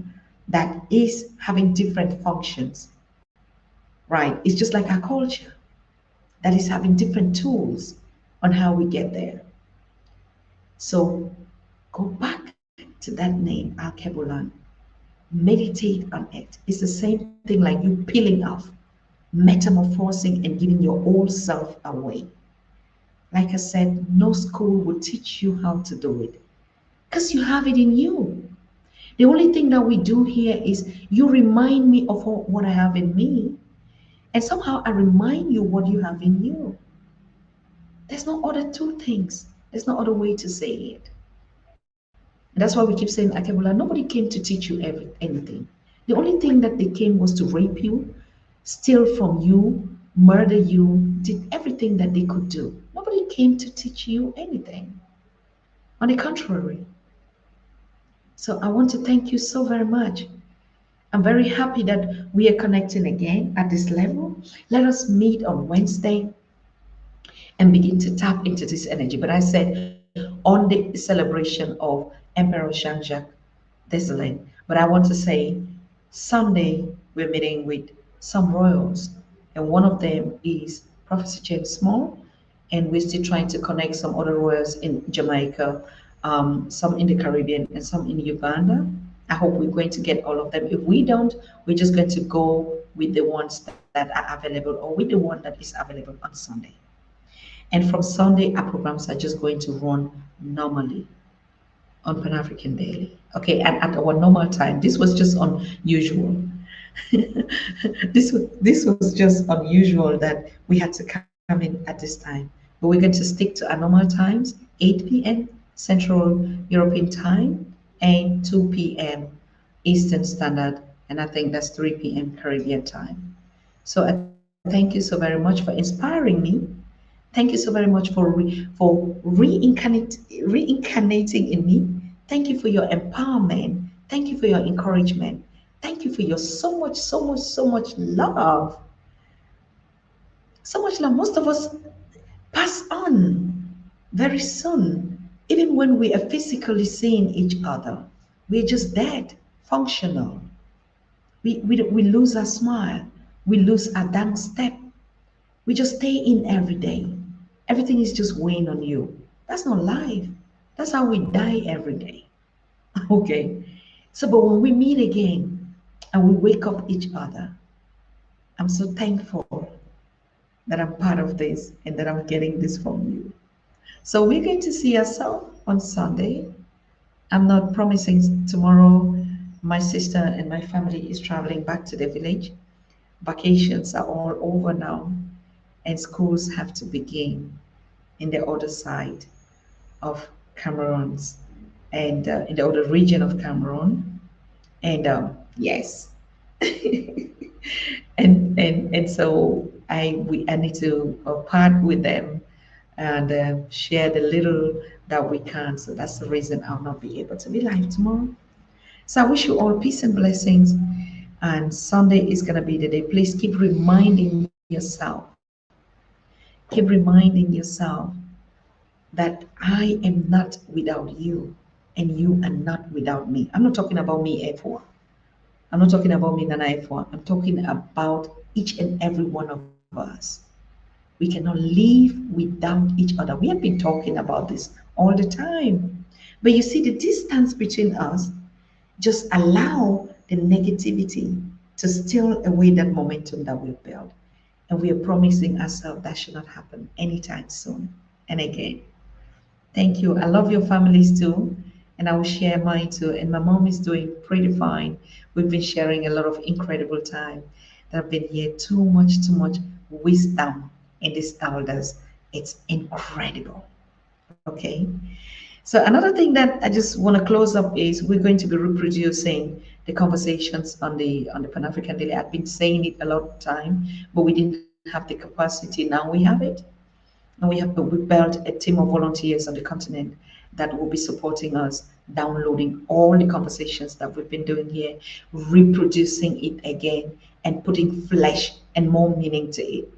that is having different functions, right? It's just like our culture that is having different tools on how we get there. So go back to that name, Al-Kebulan. Meditate on it. It's the same thing like you peeling off, metamorphosing, and giving your old self away. Like I said, no school will teach you how to do it because you have it in you. The only thing that we do here is you remind me of what I have in me, and somehow I remind you what you have in you. There's no other two things. There's no other way to say it. That's why we keep saying, Akebola, nobody came to teach you anything. The only thing that they came was to rape you, steal from you, murder you, did everything that they could do. Nobody came to teach you anything. On the contrary. So I want to thank you so very much. I'm very happy that we are connecting again at this level. Let us meet on Wednesday and begin to tap into this energy. But I said on the celebration of Emperor Jean-Jacques Dessalines. But I want to say Sunday we're meeting with some royals, and one of them is Professor James Small, and we're still trying to connect some other royals in Jamaica, some in the Caribbean, and some in Uganda. I hope we're going to get all of them. If we don't, we're just going to go with the ones that are available or with the one that is available on Sunday. And from Sunday, our programs are just going to run normally on Pan African Daily. Okay, and at our normal time. This was just unusual. This was just unusual that we had to come in at this time. But we're going to stick to our normal times, 8 p.m. Central European time and 2 p.m. Eastern Standard, and I think that's 3 p.m. Caribbean time. So I thank you so very much for inspiring me. Thank you so very much for reincarnating in me. Thank you for your empowerment. Thank you for your encouragement. Thank you for your so much, so much, so much love. So much love. Most of us pass on very soon, even when we are physically seeing each other. We're just dead, functional. We lose our smile. We lose our dance step. We just stay in every day. Everything is just weighing on you. That's not life. That's how we die every day. Okay. So, but when we meet again and we wake up each other, I'm so thankful that I'm part of this and that I'm getting this from you. So, we're going to see ourselves on Sunday. I'm not promising tomorrow. My sister and my family is traveling back to the village. Vacations are all over now, and schools have to begin in the other side of Cameroon's and in the other region of Cameroon. And yes, and so I need to part with them and share the little that we can. So that's the reason I'll not be able to be live tomorrow. So I wish you all peace and blessings. And Sunday is going to be the day. Please keep reminding yourself, keep reminding yourself that I am not without you and you are not without me. I'm not talking about me, F1. I'm not talking about me, Nana F1. I'm talking about each and every one of us. We cannot live without each other. We have been talking about this all the time. But you see, the distance between us just allow the negativity to steal away that momentum that we've built. And we are promising ourselves that should not happen anytime soon. And again, thank you. I love your families too. And I will share mine too. And my mom is doing pretty fine. We've been sharing a lot of incredible time. There have been here too much wisdom in these elders. It's incredible. Okay. So another thing that I just want to close up is we're going to be reproducing the conversations on the Pan African Daily. I've been saying it a lot of time, but we didn't have the capacity. Now we have it. And we built a team of volunteers on the continent that will be supporting us downloading all the conversations that we've been doing here, reproducing it again, and putting flesh and more meaning to it.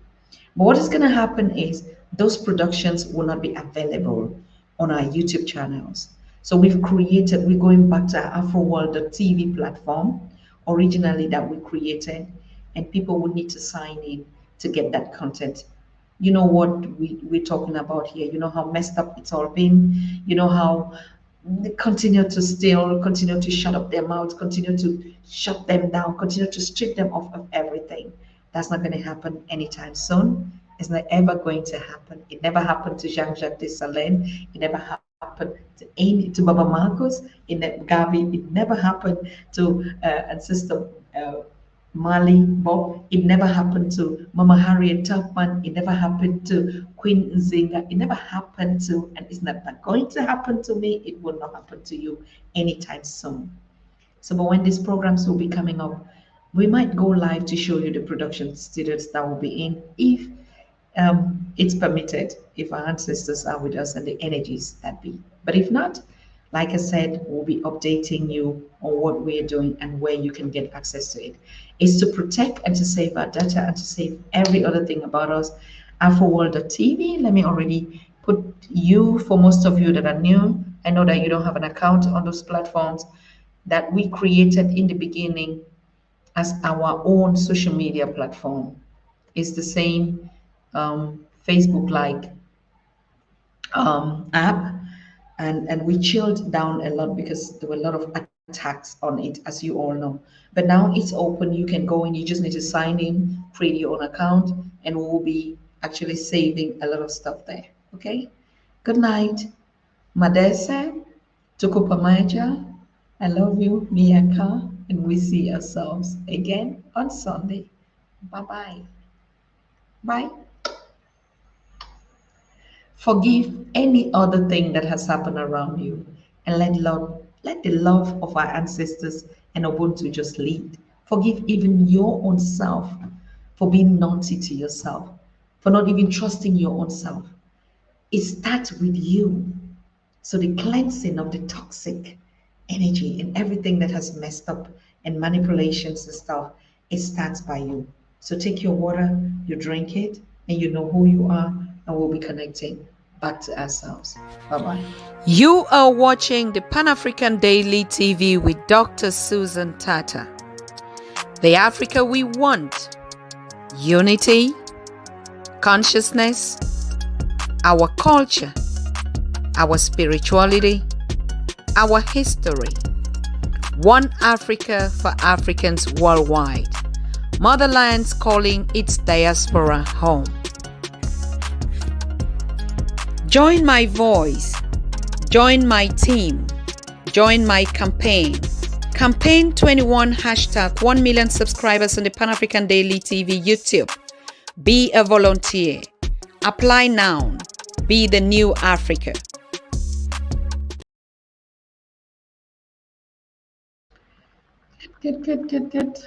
But what is going to happen is those productions will not be available on our YouTube channels. So we're going back to our AfroWorld.tv platform originally that we created, and people would need to sign in to get that content. You know what we're talking about here. You know how messed up it's all been. You know how they continue to steal, continue to shut up their mouths, continue to shut them down, continue to strip them off of everything. That's not going to happen anytime soon. It's not ever going to happen. It never happened to Jean-Jacques Dessalines. It never happened to Baba Marcos. Gavi. It never happened to and Sister Mali Bob. It never happened to Mama Harriet Tubman. It never happened to Queen Nzinga. It never happened to, and it's not going to happen to me. It will not happen to you anytime soon. So, but when these programs will be coming up, we might go live to show you the production studios that will be in if it's permitted, if our ancestors are with us and the energies that be. But if not, like I said, we'll be updating you on what we're doing and where you can get access to it. It's to protect and to save our data and to save every other thing about us. AfroWorld.tv, let me already put you, for most of you that are new, I know that you don't have an account on those platforms, that we created in the beginning as our own social media platform. It's the same Facebook like app, and we chilled down a lot because there were a lot of attacks on it, as you all know. But now it's open. You can go in. You just need to sign in, create your own account, and we will be actually saving a lot of stuff there. Okay. Good night, Madese, Tukupamaja. I love you, Miyaka, and we see ourselves again on Sunday. Bye-bye. Bye. Forgive any other thing that has happened around you, and let the love of our ancestors and Ubuntu just lead. Forgive even your own self for being naughty to yourself, for not even trusting your own self. It starts with you. So the cleansing of the toxic energy and everything that has messed up and manipulations and stuff, it starts by you. So take your water, you drink it, and you know who you are, and we'll be connecting back to ourselves. Bye bye. You are watching the Pan African Daily TV with Dr. Susan Tata. The Africa we want: unity, consciousness, our culture, our spirituality, our history. One Africa for Africans worldwide. Motherlands calling its diaspora home. Join my voice. Join my team. Join my campaign. Campaign 21 hashtag 1 million subscribers on the Pan African Daily TV YouTube. Be a volunteer. Apply now. Be the new Africa. Good.